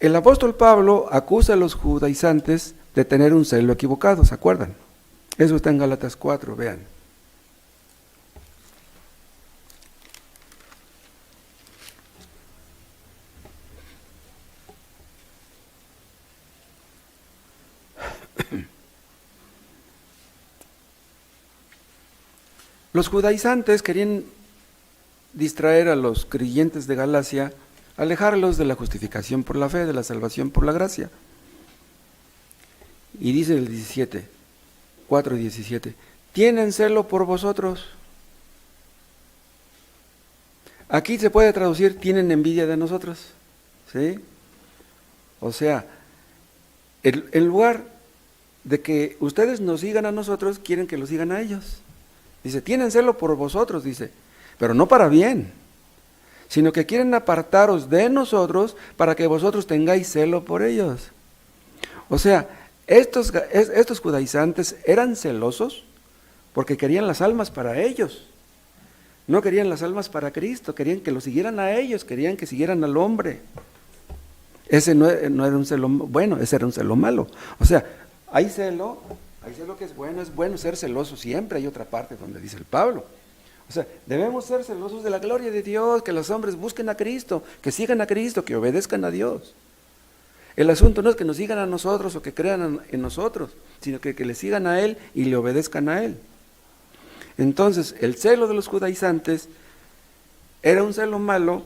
El apóstol Pablo acusa a los judaizantes de tener un celo equivocado, ¿se acuerdan? Eso está en Gálatas 4, vean. Los judaizantes querían distraer a los creyentes de Galacia, alejarlos de la justificación por la fe, de la salvación por la gracia. Y dice el 17, 4:17, ¿tienen celo por vosotros? Aquí se puede traducir, tienen envidia de nosotros, ¿sí? O sea, en lugar de que ustedes nos sigan a nosotros, quieren que los sigan a ellos. Dice, tienen celo por vosotros, dice, pero no para bien, sino que quieren apartaros de nosotros para que vosotros tengáis celo por ellos. O sea, estos judaizantes eran celosos porque querían las almas para ellos. No querían las almas para Cristo, querían que lo siguieran a ellos, querían que siguieran al hombre. Ese no era un celo bueno, ese era un celo malo. O sea, hay celo que es bueno ser celoso siempre. Hay otra parte donde dice el Pablo. O sea, debemos ser celosos de la gloria de Dios, que los hombres busquen a Cristo, que sigan a Cristo, que obedezcan a Dios. El asunto no es que nos sigan a nosotros o que crean en nosotros, sino que le sigan a Él y le obedezcan a Él. Entonces, el celo de los judaizantes era un celo malo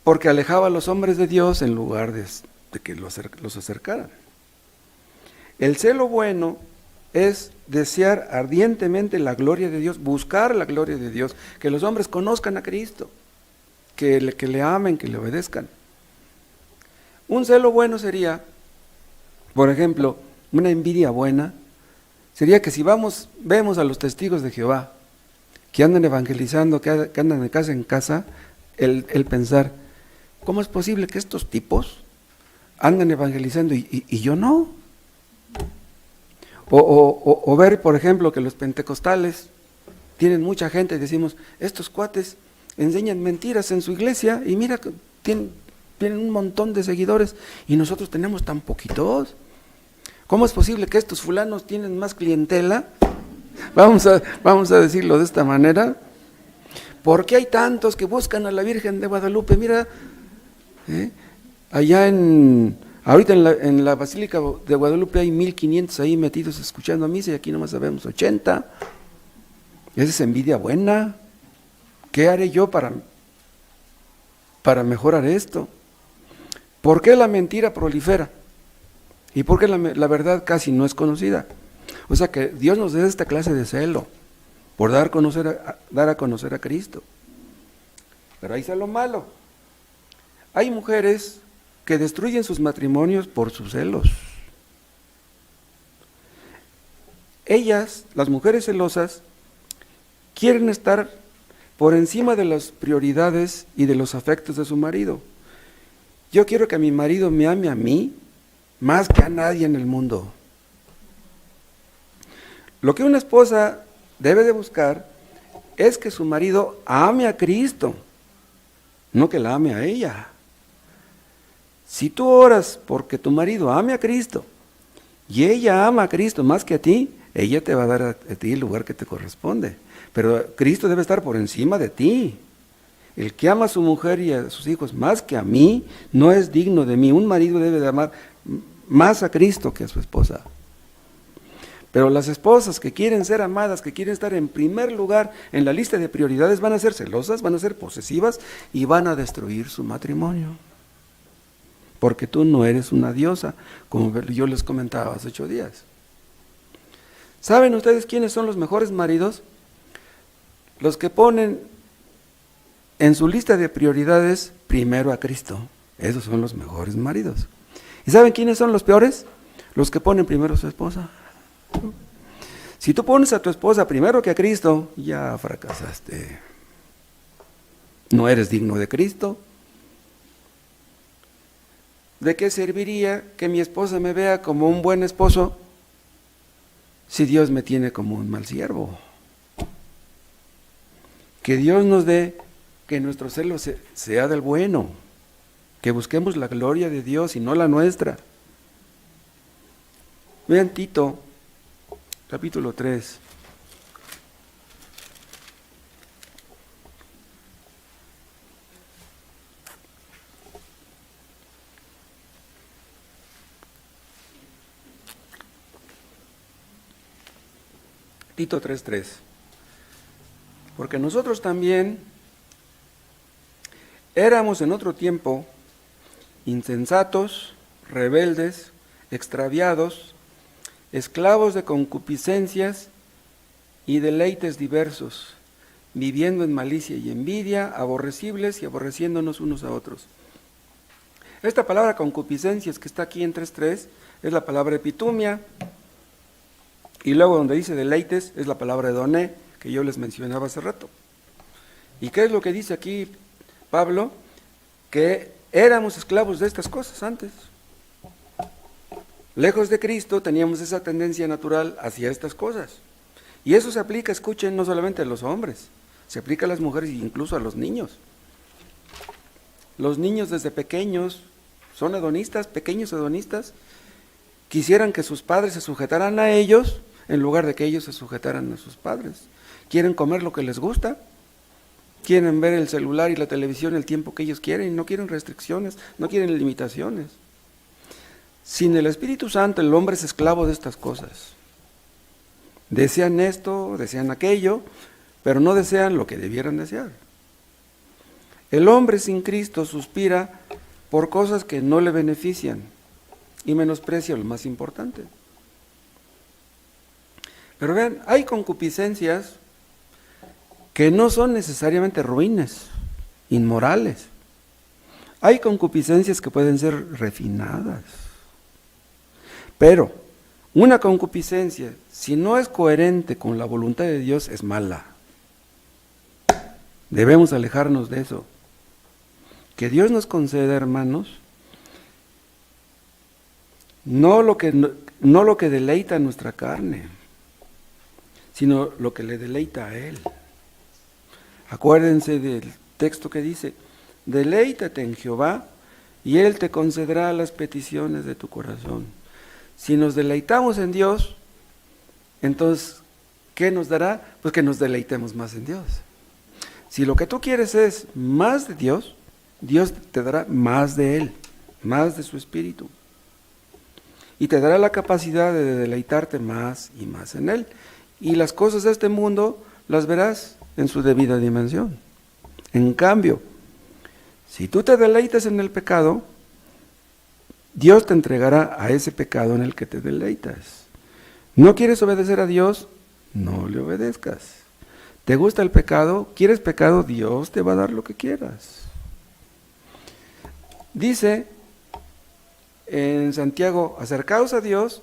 porque alejaba a los hombres de Dios en lugar de que los acercaran. El celo bueno es desear ardientemente la gloria de Dios, buscar la gloria de Dios, que los hombres conozcan a Cristo, que le amen, que le obedezcan. Un celo bueno sería, por ejemplo, una envidia buena, sería que si vemos a los testigos de Jehová, que andan evangelizando, que andan de casa en casa, el pensar, ¿cómo es posible que estos tipos andan evangelizando y yo no? O ver, por ejemplo, que los pentecostales tienen mucha gente y decimos, estos cuates enseñan mentiras en su iglesia y mira, tienen un montón de seguidores y nosotros tenemos tan poquitos. ¿Cómo es posible que estos fulanos tienen más clientela? Vamos a decirlo de esta manera. ¿Por qué hay tantos que buscan a la Virgen de Guadalupe? Mira, ahorita en la Basílica de Guadalupe hay 1500 ahí metidos escuchando a misa y aquí nomás sabemos 80. Esa es envidia buena. ¿Qué haré yo para mejorar esto? ¿Por qué la mentira prolifera? ¿Y por qué la verdad casi no es conocida? O sea que Dios nos dé esta clase de celo por dar a conocer a Cristo. Pero ahí está lo malo. Hay mujeres que destruyen sus matrimonios por sus celos. Ellas, las mujeres celosas, quieren estar por encima de las prioridades y de los afectos de su marido. Yo quiero que mi marido me ame a mí más que a nadie en el mundo. Lo que una esposa debe de buscar es que su marido ame a Cristo, no que la ame a ella. Si tú oras porque tu marido ame a Cristo y ella ama a Cristo más que a ti, ella te va a dar a ti el lugar que te corresponde. Pero Cristo debe estar por encima de ti. El que ama a su mujer y a sus hijos más que a mí, no es digno de mí. Un marido debe de amar más a Cristo que a su esposa. Pero las esposas que quieren ser amadas, que quieren estar en primer lugar en la lista de prioridades, van a ser celosas, van a ser posesivas y van a destruir su matrimonio. Porque tú no eres una diosa, como yo les comentaba hace 8 días. ¿Saben ustedes quiénes son los mejores maridos? Los que ponen en su lista de prioridades primero a Cristo. Esos son los mejores maridos. ¿Y saben quiénes son los peores? Los que ponen primero a su esposa. Si tú pones a tu esposa primero que a Cristo, ya fracasaste. No eres digno de Cristo. ¿De qué serviría que mi esposa me vea como un buen esposo si Dios me tiene como un mal siervo? Que Dios nos dé que nuestro celo sea del bueno, que busquemos la gloria de Dios y no la nuestra. Vean Tito, capítulo 3. Tito 3:3. Porque nosotros también éramos en otro tiempo insensatos, rebeldes, extraviados, esclavos de concupiscencias y deleites diversos, viviendo en malicia y envidia, aborrecibles y aborreciéndonos unos a otros. Esta palabra concupiscencias que está aquí en 3.3 es la palabra epitumia, y luego donde dice deleites es la palabra edoné, que yo les mencionaba hace rato. ¿Y qué es lo que dice aquí Pablo? Que éramos esclavos de estas cosas antes. Lejos de Cristo teníamos esa tendencia natural hacia estas cosas. Y eso se aplica, escuchen, no solamente a los hombres, se aplica a las mujeres e incluso a los niños. Los niños desde pequeños son hedonistas, pequeños hedonistas, quisieran que sus padres se sujetaran a ellos en lugar de que ellos se sujetaran a sus padres. Quieren comer lo que les gusta, quieren ver el celular y la televisión el tiempo que ellos quieren, no quieren restricciones, no quieren limitaciones. Sin el Espíritu Santo el hombre es esclavo de estas cosas. Desean esto, desean aquello, pero no desean lo que debieran desear. El hombre sin Cristo suspira por cosas que no le benefician y menosprecia lo más importante. Pero vean, hay concupiscencias que no son necesariamente ruines, inmorales. Hay concupiscencias que pueden ser refinadas. Pero una concupiscencia, si no es coherente con la voluntad de Dios, es mala. Debemos alejarnos de eso. Que Dios nos conceda, hermanos, no lo que deleita a nuestra carne, sino lo que le deleita a Él. Acuérdense del texto que dice, deleítate en Jehová y Él te concederá las peticiones de tu corazón. Si nos deleitamos en Dios, entonces, ¿qué nos dará? Pues que nos deleitemos más en Dios. Si lo que tú quieres es más de Dios, Dios te dará más de Él, más de su Espíritu. Y te dará la capacidad de deleitarte más y más en Él. Y las cosas de este mundo las verás en su debida dimensión. En cambio, si tú te deleitas en el pecado, Dios te entregará a ese pecado en el que te deleitas. ¿No quieres obedecer a Dios? No le obedezcas. ¿Te gusta el pecado? ¿Quieres pecado? Dios te va a dar lo que quieras. Dice en Santiago, acercaos a Dios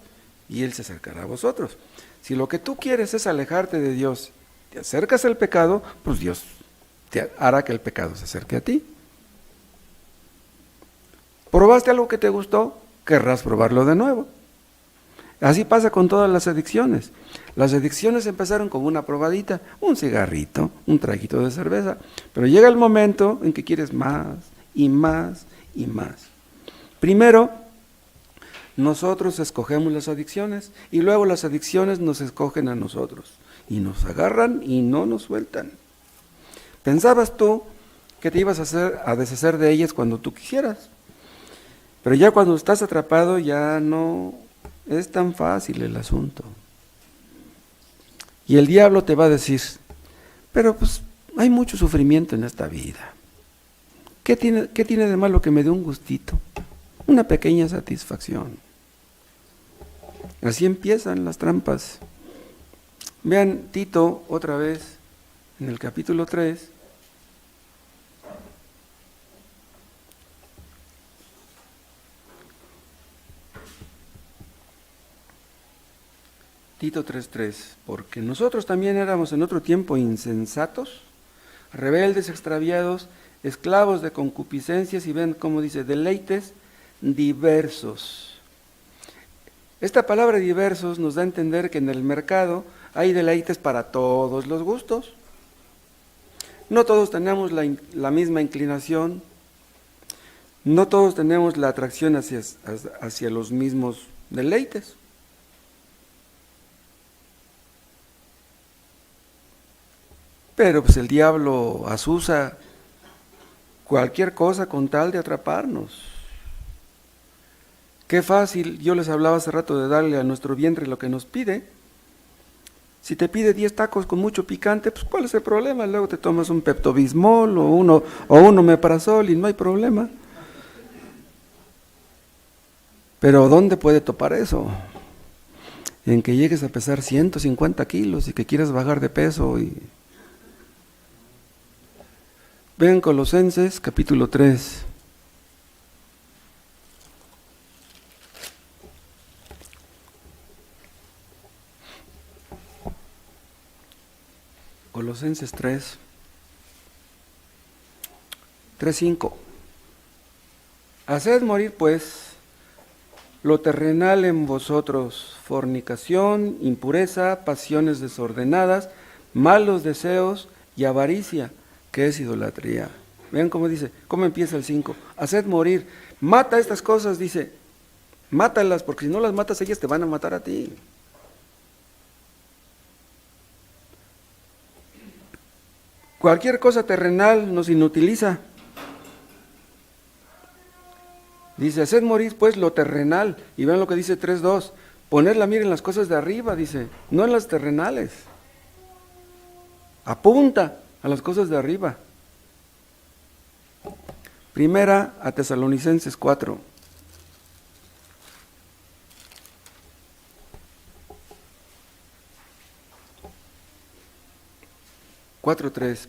y Él se acercará a vosotros. Si lo que tú quieres es alejarte de Dios, te acercas al pecado, pues Dios te hará que el pecado se acerque a ti. ¿Probaste algo que te gustó? Querrás probarlo de nuevo. Así pasa con todas las adicciones. Las adicciones empezaron con una probadita, un cigarrito, un traguito de cerveza, pero llega el momento en que quieres más y más y más. Primero, nosotros escogemos las adicciones y luego las adicciones nos escogen a nosotros y nos agarran y no nos sueltan. Pensabas tú que te ibas a deshacer de ellas cuando tú quisieras, pero ya cuando estás atrapado ya no es tan fácil el asunto. Y el diablo te va a decir, pero pues hay mucho sufrimiento en esta vida. ¿Qué tiene de malo que me dé un gustito? Una pequeña satisfacción. Así empiezan las trampas. Vean Tito otra vez en el capítulo 3. Tito 3:3, porque nosotros también éramos en otro tiempo insensatos, rebeldes, extraviados, esclavos de concupiscencias, y ven cómo dice, deleites diversos. Esta palabra diversos nos da a entender que en el mercado hay deleites para todos los gustos. No todos tenemos la misma inclinación, no todos tenemos la atracción hacia los mismos deleites. Pero pues el diablo azuza cualquier cosa con tal de atraparnos. Qué fácil, yo les hablaba hace rato de darle a nuestro vientre lo que nos pide. Si te pide 10 tacos con mucho picante, pues ¿cuál es el problema? Luego te tomas un Pepto-Bismol o un omeprazol y no hay problema. Pero ¿dónde puede topar eso? En que llegues a pesar 150 kilos y que quieras bajar de peso. Vean Colosenses capítulo 3. Colosenses 3:5. Haced morir pues lo terrenal en vosotros: fornicación, impureza, pasiones desordenadas, malos deseos y avaricia, que es idolatría. Vean cómo dice, cómo empieza el 5. Haced morir, mata estas cosas, dice, mátalas, porque si no las matas ellas te van a matar a ti. Cualquier cosa terrenal nos inutiliza. Dice, haced morir pues lo terrenal. Y vean lo que dice 3:2. Poned la mira en las cosas de arriba, dice, no en las terrenales. Apunta a las cosas de arriba. Primera a Tesalonicenses 4.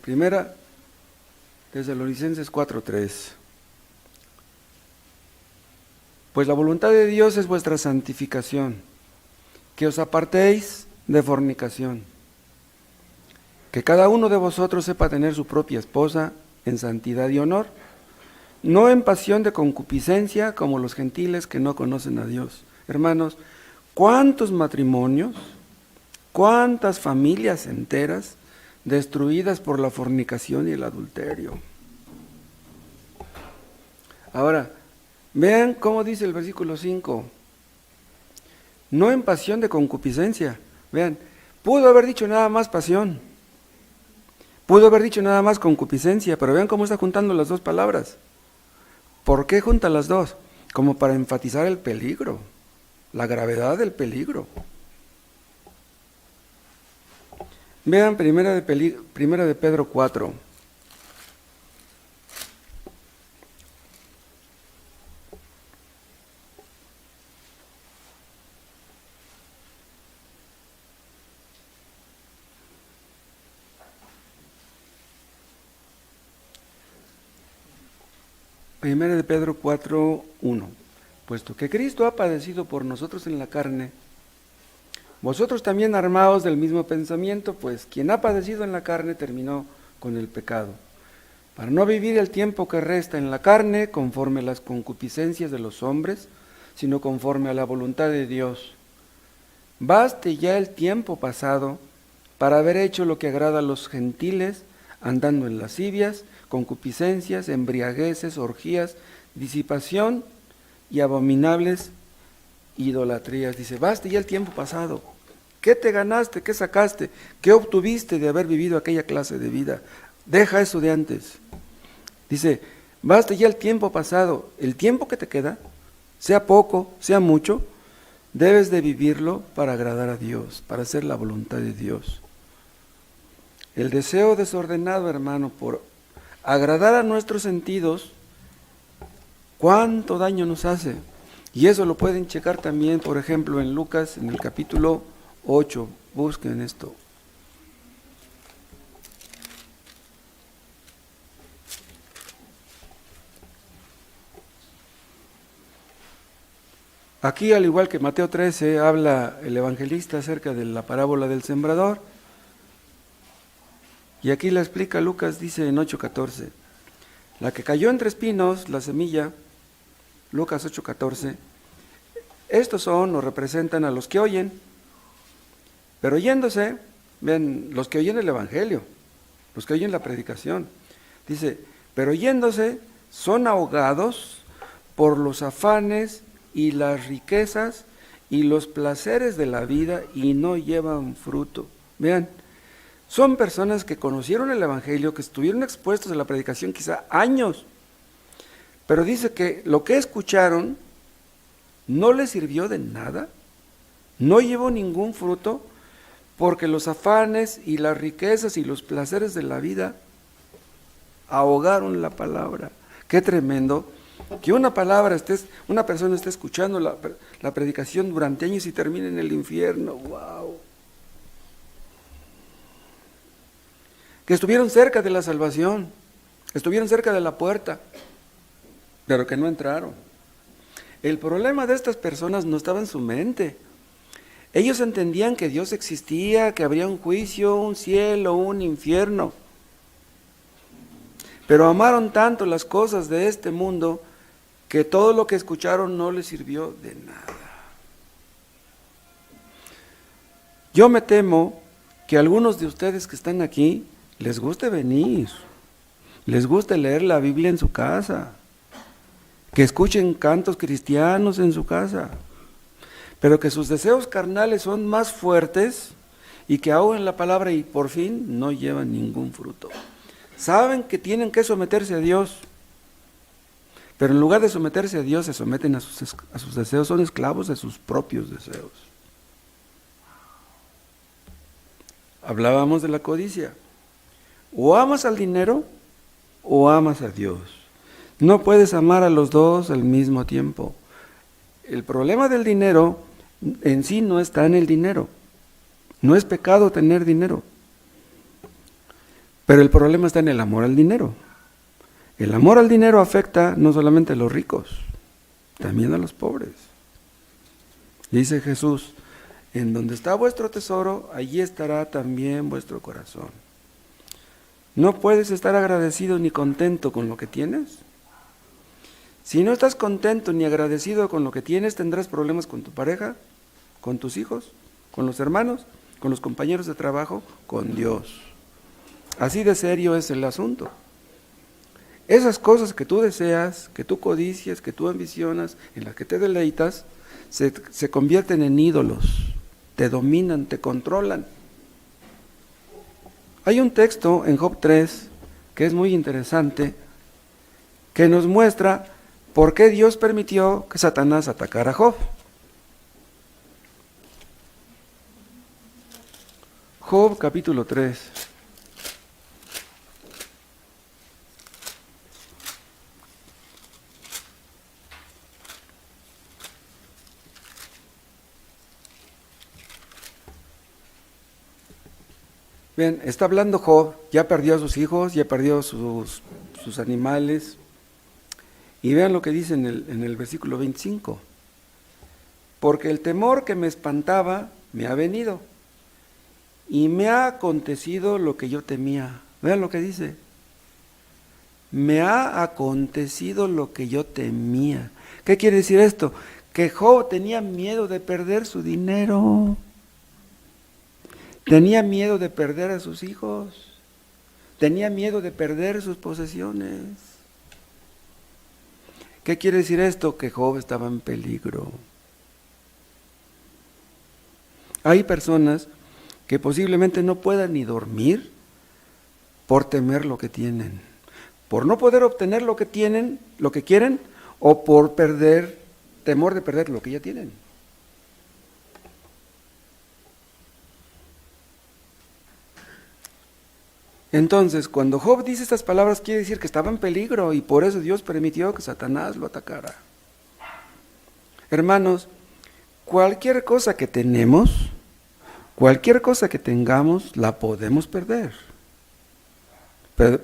Primera Tesalonicenses 4:3. Pues la voluntad de Dios es vuestra santificación, que os apartéis de fornicación, que cada uno de vosotros sepa tener su propia esposa en santidad y honor, no en pasión de concupiscencia como los gentiles que no conocen a Dios. Hermanos, ¿cuántos matrimonios, cuántas familias enteras destruidas por la fornicación y el adulterio? Ahora, vean cómo dice el versículo 5. No en pasión de concupiscencia. Vean, pudo haber dicho nada más pasión. Pudo haber dicho nada más concupiscencia, pero vean cómo está juntando las dos palabras. ¿Por qué junta las dos? Como para enfatizar el peligro, la gravedad del peligro. Vean primera de Pedro 4. Primera de Pedro 4:1. Puesto que Cristo ha padecido por nosotros en la carne, vosotros también armaos del mismo pensamiento, pues quien ha padecido en la carne terminó con el pecado, para no vivir el tiempo que resta en la carne conforme a las concupiscencias de los hombres, sino conforme a la voluntad de Dios. Baste ya el tiempo pasado para haber hecho lo que agrada a los gentiles, andando en lascivias, concupiscencias, embriagueces, orgías, disipación y abominables idolatrías. Dice, baste ya el tiempo pasado. ¿Qué te ganaste? ¿Qué sacaste? ¿Qué obtuviste de haber vivido aquella clase de vida? Deja eso de antes. Dice, baste ya el tiempo pasado. El tiempo que te queda, sea poco, sea mucho, debes de vivirlo para agradar a Dios, para hacer la voluntad de Dios. El deseo desordenado, hermano, por agradar a nuestros sentidos, ¿cuánto daño nos hace? Y eso lo pueden checar también, por ejemplo, en Lucas, en el capítulo 8. Busquen esto. Aquí, al igual que Mateo 13, habla el evangelista acerca de la parábola del sembrador. Y aquí la explica Lucas, dice en 8:14. La que cayó entre espinos, la semilla, Lucas 8:14, estos son o representan a los que oyen, pero oyéndose, ven, los que oyen el evangelio, los que oyen la predicación. Dice, pero oyéndose son ahogados por los afanes y las riquezas y los placeres de la vida y no llevan fruto. Vean, son personas que conocieron el evangelio, que estuvieron expuestos a la predicación quizá años, pero dice que lo que escucharon no les sirvió de nada, no llevó ningún fruto, porque los afanes y las riquezas y los placeres de la vida ahogaron la palabra. Qué tremendo que una persona esté escuchando la predicación durante años y termine en el infierno. ¡Wow! Que estuvieron cerca de la salvación, estuvieron cerca de la puerta, pero que no entraron. El problema de estas personas no estaba en su mente. Ellos entendían que Dios existía, que habría un juicio, un cielo, un infierno. Pero amaron tanto las cosas de este mundo que todo lo que escucharon no les sirvió de nada. Yo me temo que a algunos de ustedes que están aquí les guste venir, les guste leer la Biblia en su casa, que escuchen cantos cristianos en su casa, pero que sus deseos carnales son más fuertes y que ahogan la palabra y por fin no llevan ningún fruto. Saben que tienen que someterse a Dios, pero en lugar de someterse a Dios se someten a sus deseos, son esclavos de sus propios deseos. Hablábamos de la codicia. O amas al dinero o amas a Dios. No puedes amar a los dos al mismo tiempo. El problema del dinero en sí no está en el dinero. No es pecado tener dinero. Pero el problema está en el amor al dinero. El amor al dinero afecta no solamente a los ricos, también a los pobres. Dice Jesús, en donde está vuestro tesoro, allí estará también vuestro corazón. ¿No puedes estar agradecido ni contento con lo que tienes? Si no estás contento ni agradecido con lo que tienes, tendrás problemas con tu pareja, con tus hijos, con los hermanos, con los compañeros de trabajo, con Dios. Así de serio es el asunto. Esas cosas que tú deseas, que tú codicias, que tú ambicionas, en las que te deleitas, se convierten en ídolos, te dominan, te controlan. Hay un texto en Job 3 que es muy interesante, que nos muestra por qué Dios permitió que Satanás atacara a Job. Job capítulo 3. Bien, está hablando Job, ya perdió a sus hijos, ya perdió sus animales. Y vean lo que dice en el versículo 25. Porque el temor que me espantaba me ha venido, y me ha acontecido lo que yo temía. Vean lo que dice. Me ha acontecido lo que yo temía. ¿Qué quiere decir esto? Que Job tenía miedo de perder su dinero. Tenía miedo de perder a sus hijos, tenía miedo de perder sus posesiones. ¿Qué quiere decir esto? Que Job estaba en peligro. Hay personas que posiblemente no puedan ni dormir por temer lo que tienen, por no poder obtener lo que tienen, lo que quieren, o por temor de perder lo que ya tienen. Entonces, cuando Job dice estas palabras, quiere decir que estaba en peligro y por eso Dios permitió que Satanás lo atacara. Hermanos, cualquier cosa que tenemos, cualquier cosa que tengamos, la podemos perder.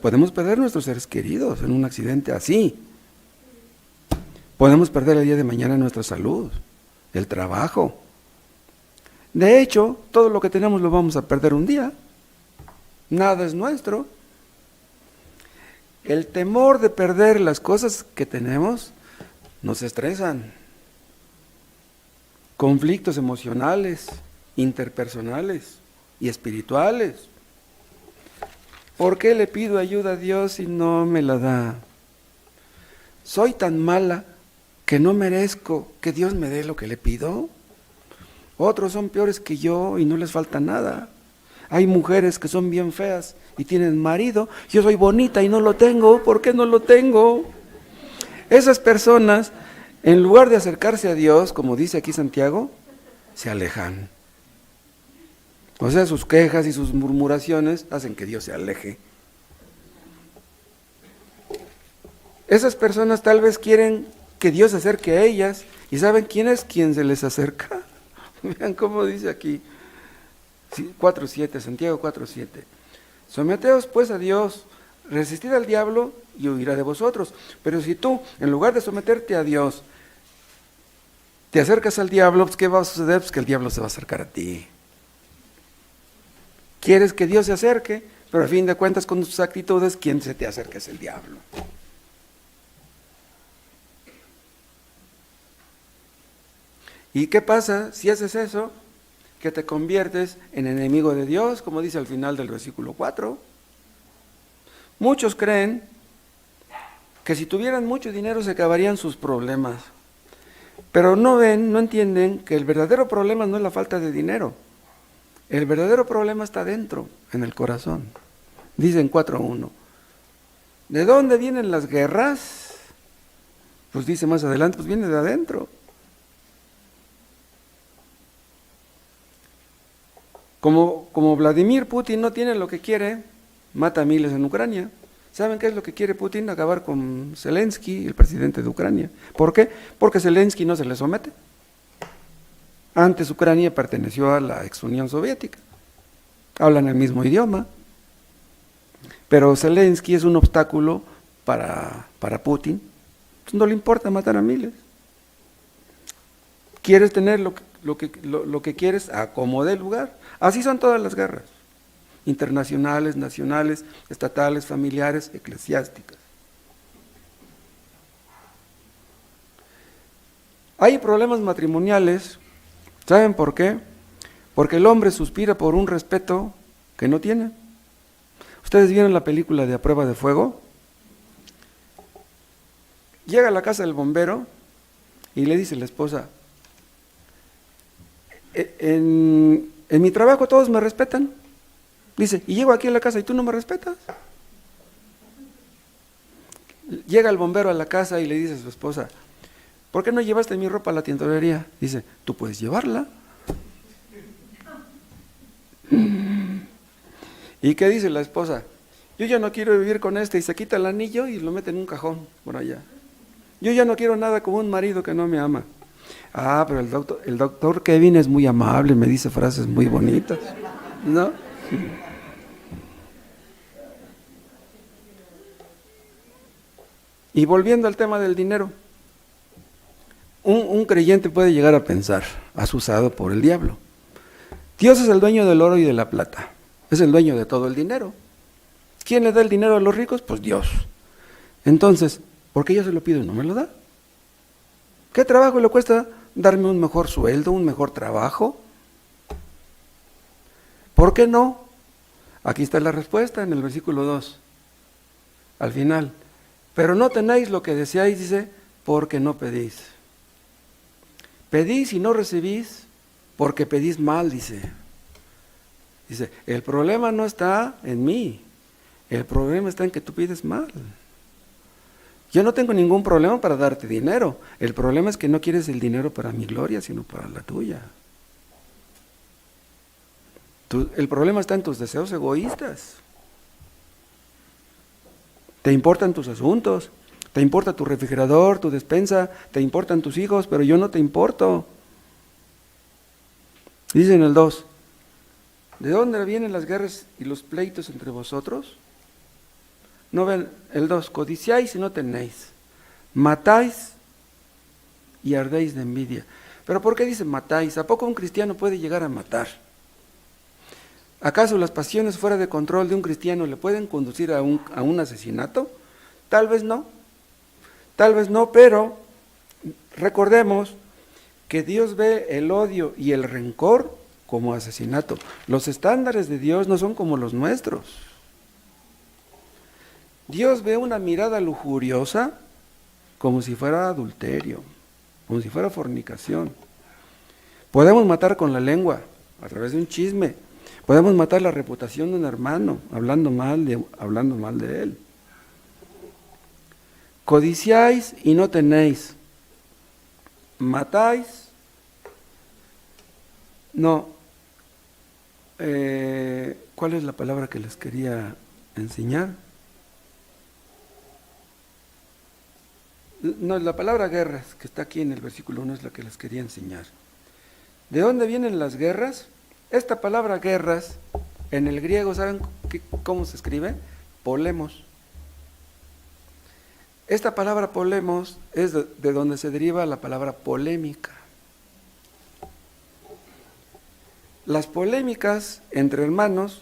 Podemos perder nuestros seres queridos en un accidente así. Podemos perder el día de mañana nuestra salud, el trabajo. De hecho, todo lo que tenemos lo vamos a perder un día. Nada es nuestro. El temor de perder las cosas que tenemos nos estresan. Conflictos emocionales, interpersonales y espirituales. ¿Por qué le pido ayuda a Dios y no me la da? ¿Soy tan mala que no merezco que Dios me dé lo que le pido? Otros son peores que yo y no les falta nada. Hay mujeres que son bien feas y tienen marido. Yo soy bonita y no lo tengo. ¿Por qué no lo tengo? Esas personas, en lugar de acercarse a Dios, como dice aquí Santiago, se alejan. O sea, sus quejas y sus murmuraciones hacen que Dios se aleje. Esas personas tal vez quieren que Dios se acerque a ellas, y ¿saben quién es quien se les acerca? Vean cómo dice aquí, 4:7, Santiago 4:7. Someteos pues a Dios, resistid al diablo y huirá de vosotros. Pero si tú, en lugar de someterte a Dios, te acercas al diablo, pues ¿qué va a suceder? Pues que el diablo se va a acercar a ti. Quieres que Dios se acerque, pero a fin de cuentas con tus actitudes, quien se te acerca es el diablo. ¿Y qué pasa si haces eso? Que te conviertes en enemigo de Dios, como dice al final del versículo 4. Muchos creen que si tuvieran mucho dinero se acabarían sus problemas, pero no ven, no entienden que el verdadero problema no es la falta de dinero. El verdadero problema está dentro, en el corazón. Dice en 4:1. ¿De dónde vienen las guerras? Pues dice más adelante, pues viene de adentro. Como Vladimir Putin no tiene lo que quiere, mata a miles en Ucrania. ¿Saben qué es lo que quiere Putin? Acabar con Zelensky, el presidente de Ucrania. ¿Por qué? Porque Zelensky no se le somete. Antes Ucrania perteneció a la ex Unión Soviética. Hablan el mismo idioma. Pero Zelensky es un obstáculo para Putin. Pues no le importa matar a miles. ¿Quieres tener lo que quieres? Acomode el lugar. Así son todas las guerras. Internacionales, nacionales, estatales, familiares, eclesiásticas. Hay problemas matrimoniales. ¿Saben por qué? Porque el hombre suspira por un respeto que no tiene. ¿Ustedes vieron la película de A Prueba de Fuego? Llega a la casa del bombero y le dice la esposa, en mi trabajo todos me respetan. Dice, y llego aquí a la casa y tú no me respetas. Llega el bombero a la casa y le dice a su esposa, ¿por qué no llevaste mi ropa a la tintorería? Dice, tú puedes llevarla. ¿Y qué dice la esposa? Yo ya no quiero vivir con este, y se quita el anillo y lo mete en un cajón por allá. Yo ya no quiero nada como un marido que no me ama. Ah, pero el doctor Kevin es muy amable, me dice frases muy bonitas, ¿no? Y volviendo al tema del dinero, un creyente puede llegar a pensar, asusado por el diablo, Dios es el dueño del oro y de la plata, es el dueño de todo el dinero. ¿Quién le da el dinero a los ricos? Pues Dios. Entonces, ¿por qué yo se lo pido y no me lo da? ¿Qué trabajo le cuesta darme un mejor sueldo, un mejor trabajo? ¿Por qué no? Aquí está la respuesta en el versículo 2, al final. Pero no tenéis lo que deseáis, dice, porque no pedís. Pedís y no recibís, porque pedís mal, dice. Dice, el problema no está en mí, el problema está en que tú pides mal. Yo no tengo ningún problema para darte dinero, el problema es que no quieres el dinero para mi gloria, sino para la tuya. El problema está en tus deseos egoístas. Te importan tus asuntos, te importa tu refrigerador, tu despensa, te importan tus hijos, pero yo no te importo. Dice en el 2, ¿de dónde vienen las guerras y los pleitos entre vosotros? No ven, el 2, codiciáis y no tenéis, matáis y ardéis de envidia. ¿Pero por qué dice matáis? ¿A poco un cristiano puede llegar a matar? ¿Acaso las pasiones fuera de control de un cristiano le pueden conducir a un asesinato? Tal vez no, pero recordemos que Dios ve el odio y el rencor como asesinato. Los estándares de Dios no son como los nuestros. Dios ve una mirada lujuriosa como si fuera adulterio, como si fuera fornicación. Podemos matar con la lengua, a través de un chisme. Podemos matar la reputación de un hermano, hablando mal de él. Codiciáis y no tenéis. Matáis. No. ¿Cuál es la palabra que les quería enseñar? No, la palabra guerras, que está aquí en el versículo 1, es la que les quería enseñar. ¿De dónde vienen las guerras? Esta palabra guerras, en el griego, ¿saben cómo se escribe? Polemos. Esta palabra polemos es de donde se deriva la palabra polémica. Las polémicas entre hermanos,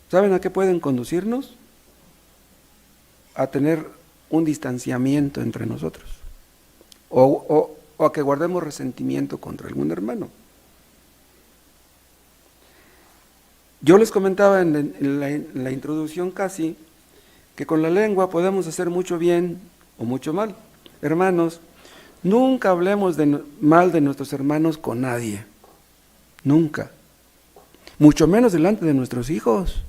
¿saben a qué pueden conducirnos? A tener un distanciamiento entre nosotros, o a que guardemos resentimiento contra algún hermano. Yo les comentaba en la introducción casi, que con la lengua podemos hacer mucho bien o mucho mal. Hermanos, nunca hablemos mal de nuestros hermanos con nadie, nunca, mucho menos delante de nuestros hijos.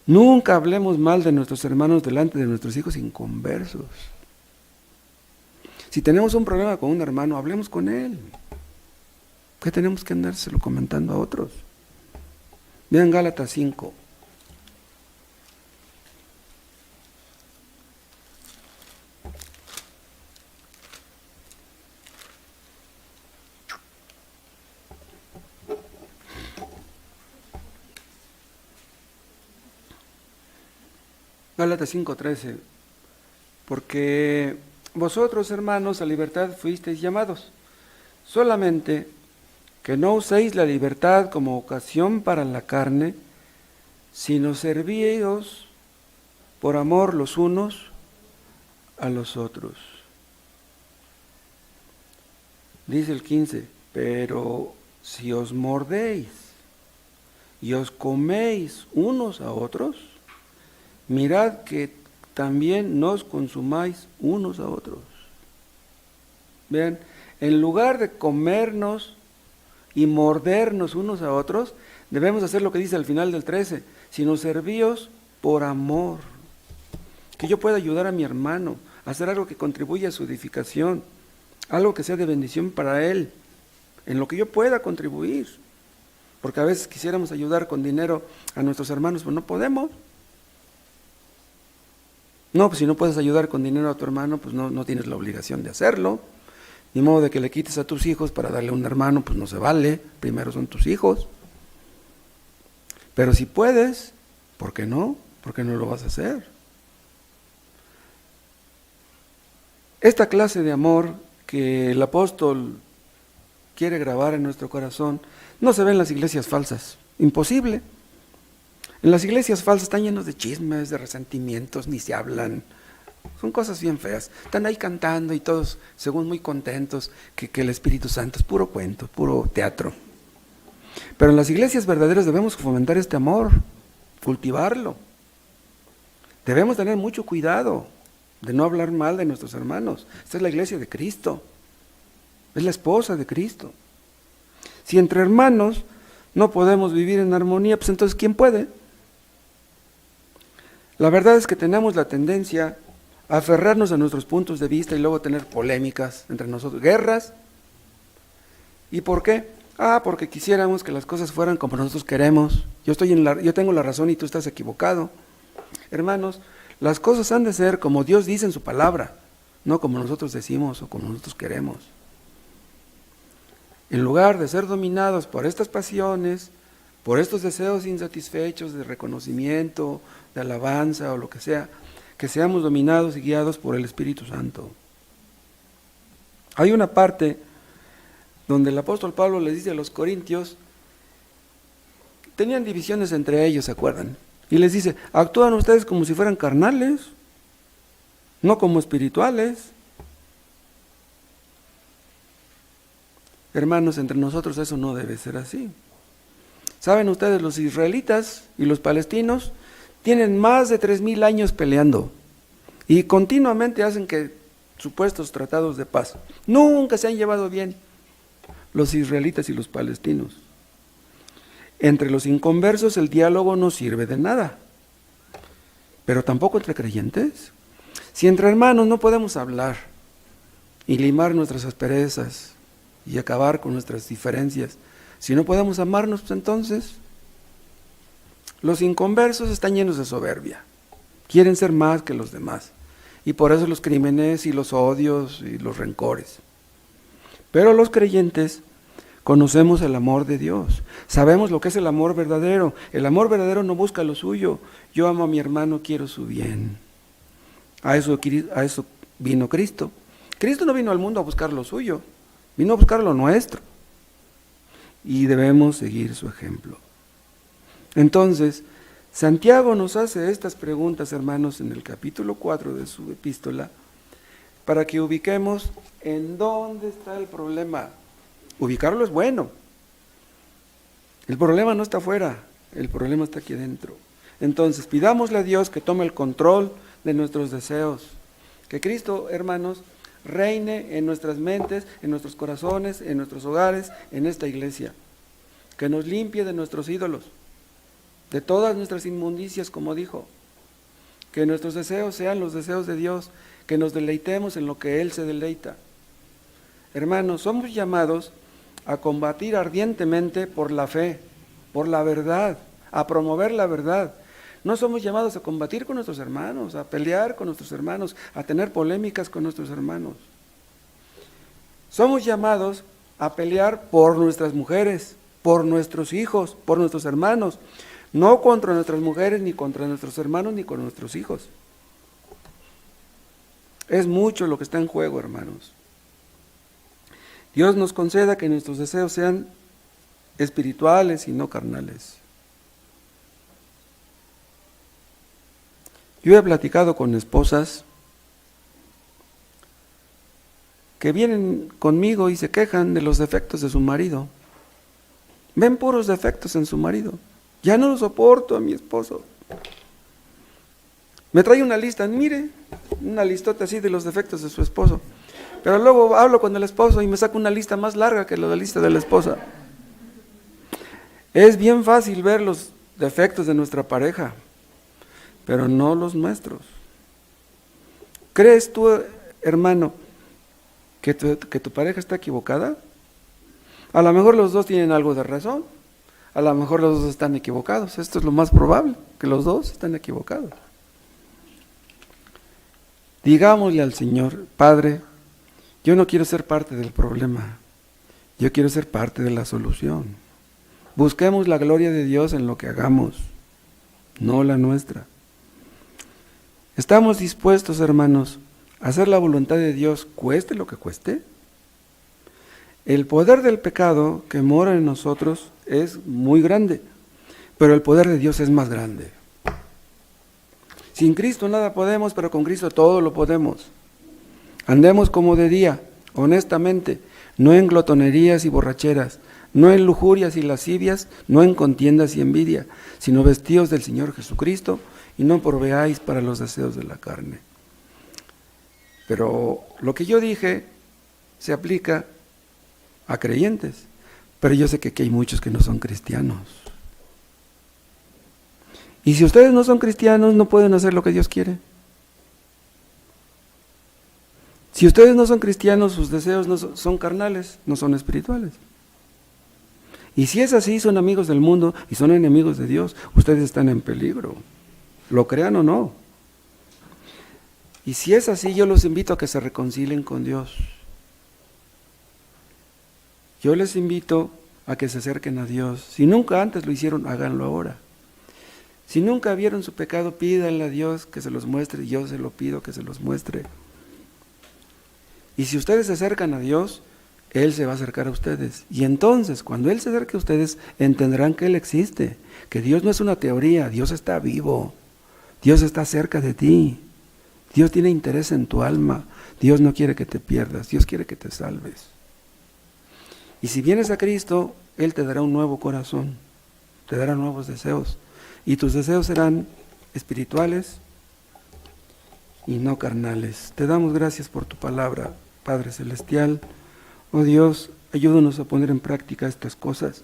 Nunca hablemos mal de nuestros hermanos delante de nuestros hijos inconversos. Si tenemos un problema con un hermano, hablemos con él. ¿Qué tenemos que andárselo comentando a otros? Vean Gálatas 5. Gálatas 5:13, porque vosotros, hermanos, a libertad fuisteis llamados, solamente que no uséis la libertad como ocasión para la carne, sino servíos por amor los unos a los otros. Dice el 15, pero si os mordéis y os coméis unos a otros, mirad que también nos consumáis unos a otros. Vean, en lugar de comernos y mordernos unos a otros, debemos hacer lo que dice al final del 13, sino servíos por amor. Que yo pueda ayudar a mi hermano, a hacer algo que contribuya a su edificación, algo que sea de bendición para él, en lo que yo pueda contribuir. Porque a veces quisiéramos ayudar con dinero a nuestros hermanos, pero no podemos. No, pues si no puedes ayudar con dinero a tu hermano, pues no tienes la obligación de hacerlo. Ni modo de que le quites a tus hijos para darle a un hermano, pues no se vale. Primero son tus hijos. Pero si puedes, ¿por qué no? ¿Por qué no lo vas a hacer? Esta clase de amor que el apóstol quiere grabar en nuestro corazón no se ve en las iglesias falsas. Imposible. En las iglesias falsas están llenos de chismes, de resentimientos, ni se hablan. Son cosas bien feas. Están ahí cantando y todos, según muy contentos, que el Espíritu Santo es puro cuento, puro teatro. Pero en las iglesias verdaderas debemos fomentar este amor, cultivarlo. Debemos tener mucho cuidado de no hablar mal de nuestros hermanos. Esta es la iglesia de Cristo. Es la esposa de Cristo. Si entre hermanos no podemos vivir en armonía, pues entonces ¿quién puede? La verdad es que tenemos la tendencia a aferrarnos a nuestros puntos de vista y luego tener polémicas entre nosotros, guerras. ¿Y por qué? Porque quisiéramos que las cosas fueran como nosotros queremos. Yo tengo la razón y tú estás equivocado. Hermanos, las cosas han de ser como Dios dice en su palabra, no como nosotros decimos o como nosotros queremos. En lugar de ser dominados por estas pasiones, por estos deseos insatisfechos de reconocimiento, de alabanza o lo que sea, que seamos dominados y guiados por el Espíritu Santo. Hay una parte donde el apóstol Pablo les dice a los corintios, tenían divisiones entre ellos, ¿se acuerdan? Y les dice, actúan ustedes como si fueran carnales, no como espirituales. Hermanos, entre nosotros eso no debe ser así. ¿Saben ustedes? Los israelitas y los palestinos tienen más de 3,000 años peleando y continuamente hacen que supuestos tratados de paz. Nunca se han llevado bien los israelitas y los palestinos. Entre los inconversos el diálogo no sirve de nada, pero tampoco entre creyentes. Si entre hermanos no podemos hablar y limar nuestras asperezas y acabar con nuestras diferencias, Si no podemos amarnos, pues entonces los inconversos están llenos de soberbia. Quieren ser más que los demás. Y por eso los crímenes y los odios y los rencores. Pero los creyentes conocemos el amor de Dios. Sabemos lo que es el amor verdadero. El amor verdadero no busca lo suyo. Yo amo a mi hermano, quiero su bien. A eso vino Cristo. Cristo no vino al mundo a buscar lo suyo, vino a buscar lo nuestro. Y debemos seguir su ejemplo. Entonces, Santiago nos hace estas preguntas, hermanos, en el capítulo 4 de su epístola, para que ubiquemos en dónde está el problema. Ubicarlo es bueno. El problema no está afuera, el problema está aquí dentro. Entonces, pidámosle a Dios que tome el control de nuestros deseos. Que Cristo, hermanos, reine en nuestras mentes, en nuestros corazones, en nuestros hogares, en esta iglesia. Que nos limpie de nuestros ídolos, de todas nuestras inmundicias, como dijo. Que nuestros deseos sean los deseos de Dios, que nos deleitemos en lo que Él se deleita. Hermanos, somos llamados a combatir ardientemente por la fe, por la verdad, a promover la verdad. No somos llamados a combatir con nuestros hermanos, a pelear con nuestros hermanos, a tener polémicas con nuestros hermanos. Somos llamados a pelear por nuestras mujeres, por nuestros hijos, por nuestros hermanos, no contra nuestras mujeres, ni contra nuestros hermanos, ni con nuestros hijos. Es mucho lo que está en juego, hermanos. Dios nos conceda que nuestros deseos sean espirituales y no carnales. Yo he platicado con esposas que vienen conmigo y se quejan de los defectos de su marido. Ven puros defectos en su marido. Ya no lo soporto a mi esposo. Me trae una lista, mire, una listota así de los defectos de su esposo. Pero luego hablo con el esposo y me saca una lista más larga que la lista de la esposa. Es bien fácil ver los defectos de nuestra pareja, pero no los nuestros. ¿Crees tú, hermano, que tu pareja está equivocada? A lo mejor los dos tienen algo de razón, a lo mejor los dos están equivocados. Esto es lo más probable, que los dos están equivocados. Digámosle al Señor: Padre, yo no quiero ser parte del problema, yo quiero ser parte de la solución. Busquemos la gloria de Dios en lo que hagamos, no la nuestra. ¿Estamos dispuestos, hermanos, a hacer la voluntad de Dios, cueste lo que cueste? El poder del pecado que mora en nosotros es muy grande, pero el poder de Dios es más grande. Sin Cristo nada podemos, pero con Cristo todo lo podemos. Andemos como de día, honestamente, no en glotonerías y borracheras, no en lujurias y lascivias, no en contiendas y envidia, sino vestidos del Señor Jesucristo, y no proveáis para los deseos de la carne. Pero lo que yo dije se aplica a creyentes, pero yo sé que aquí hay muchos que no son cristianos. Y si ustedes no son cristianos, no pueden hacer lo que Dios quiere. Si ustedes no son cristianos, sus deseos no son carnales, no son espirituales. Y si es así, son amigos del mundo y son enemigos de Dios. Ustedes están en peligro, lo crean o no. Y si es así, yo los invito a que se reconcilien con Dios. Yo les invito a que se acerquen a Dios. Si nunca antes lo hicieron, háganlo ahora. Si nunca vieron su pecado, pídanle a Dios que se los muestre, y yo se lo pido que se los muestre. Y si ustedes se acercan a Dios, Él se va a acercar a ustedes. Y entonces, cuando Él se acerque a ustedes, entenderán que Él existe, que Dios no es una teoría, Dios está vivo, Dios está cerca de ti, Dios tiene interés en tu alma, Dios no quiere que te pierdas, Dios quiere que te salves. Y si vienes a Cristo, Él te dará un nuevo corazón, te dará nuevos deseos, y tus deseos serán espirituales y no carnales. Te damos gracias por tu palabra, Padre Celestial. Oh Dios, ayúdanos a poner en práctica estas cosas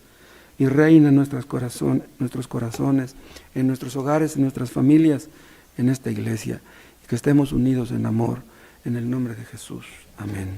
y reina en nuestros corazones, en nuestros hogares, en nuestras familias, en esta iglesia, y que estemos unidos en amor, en el nombre de Jesús. Amén.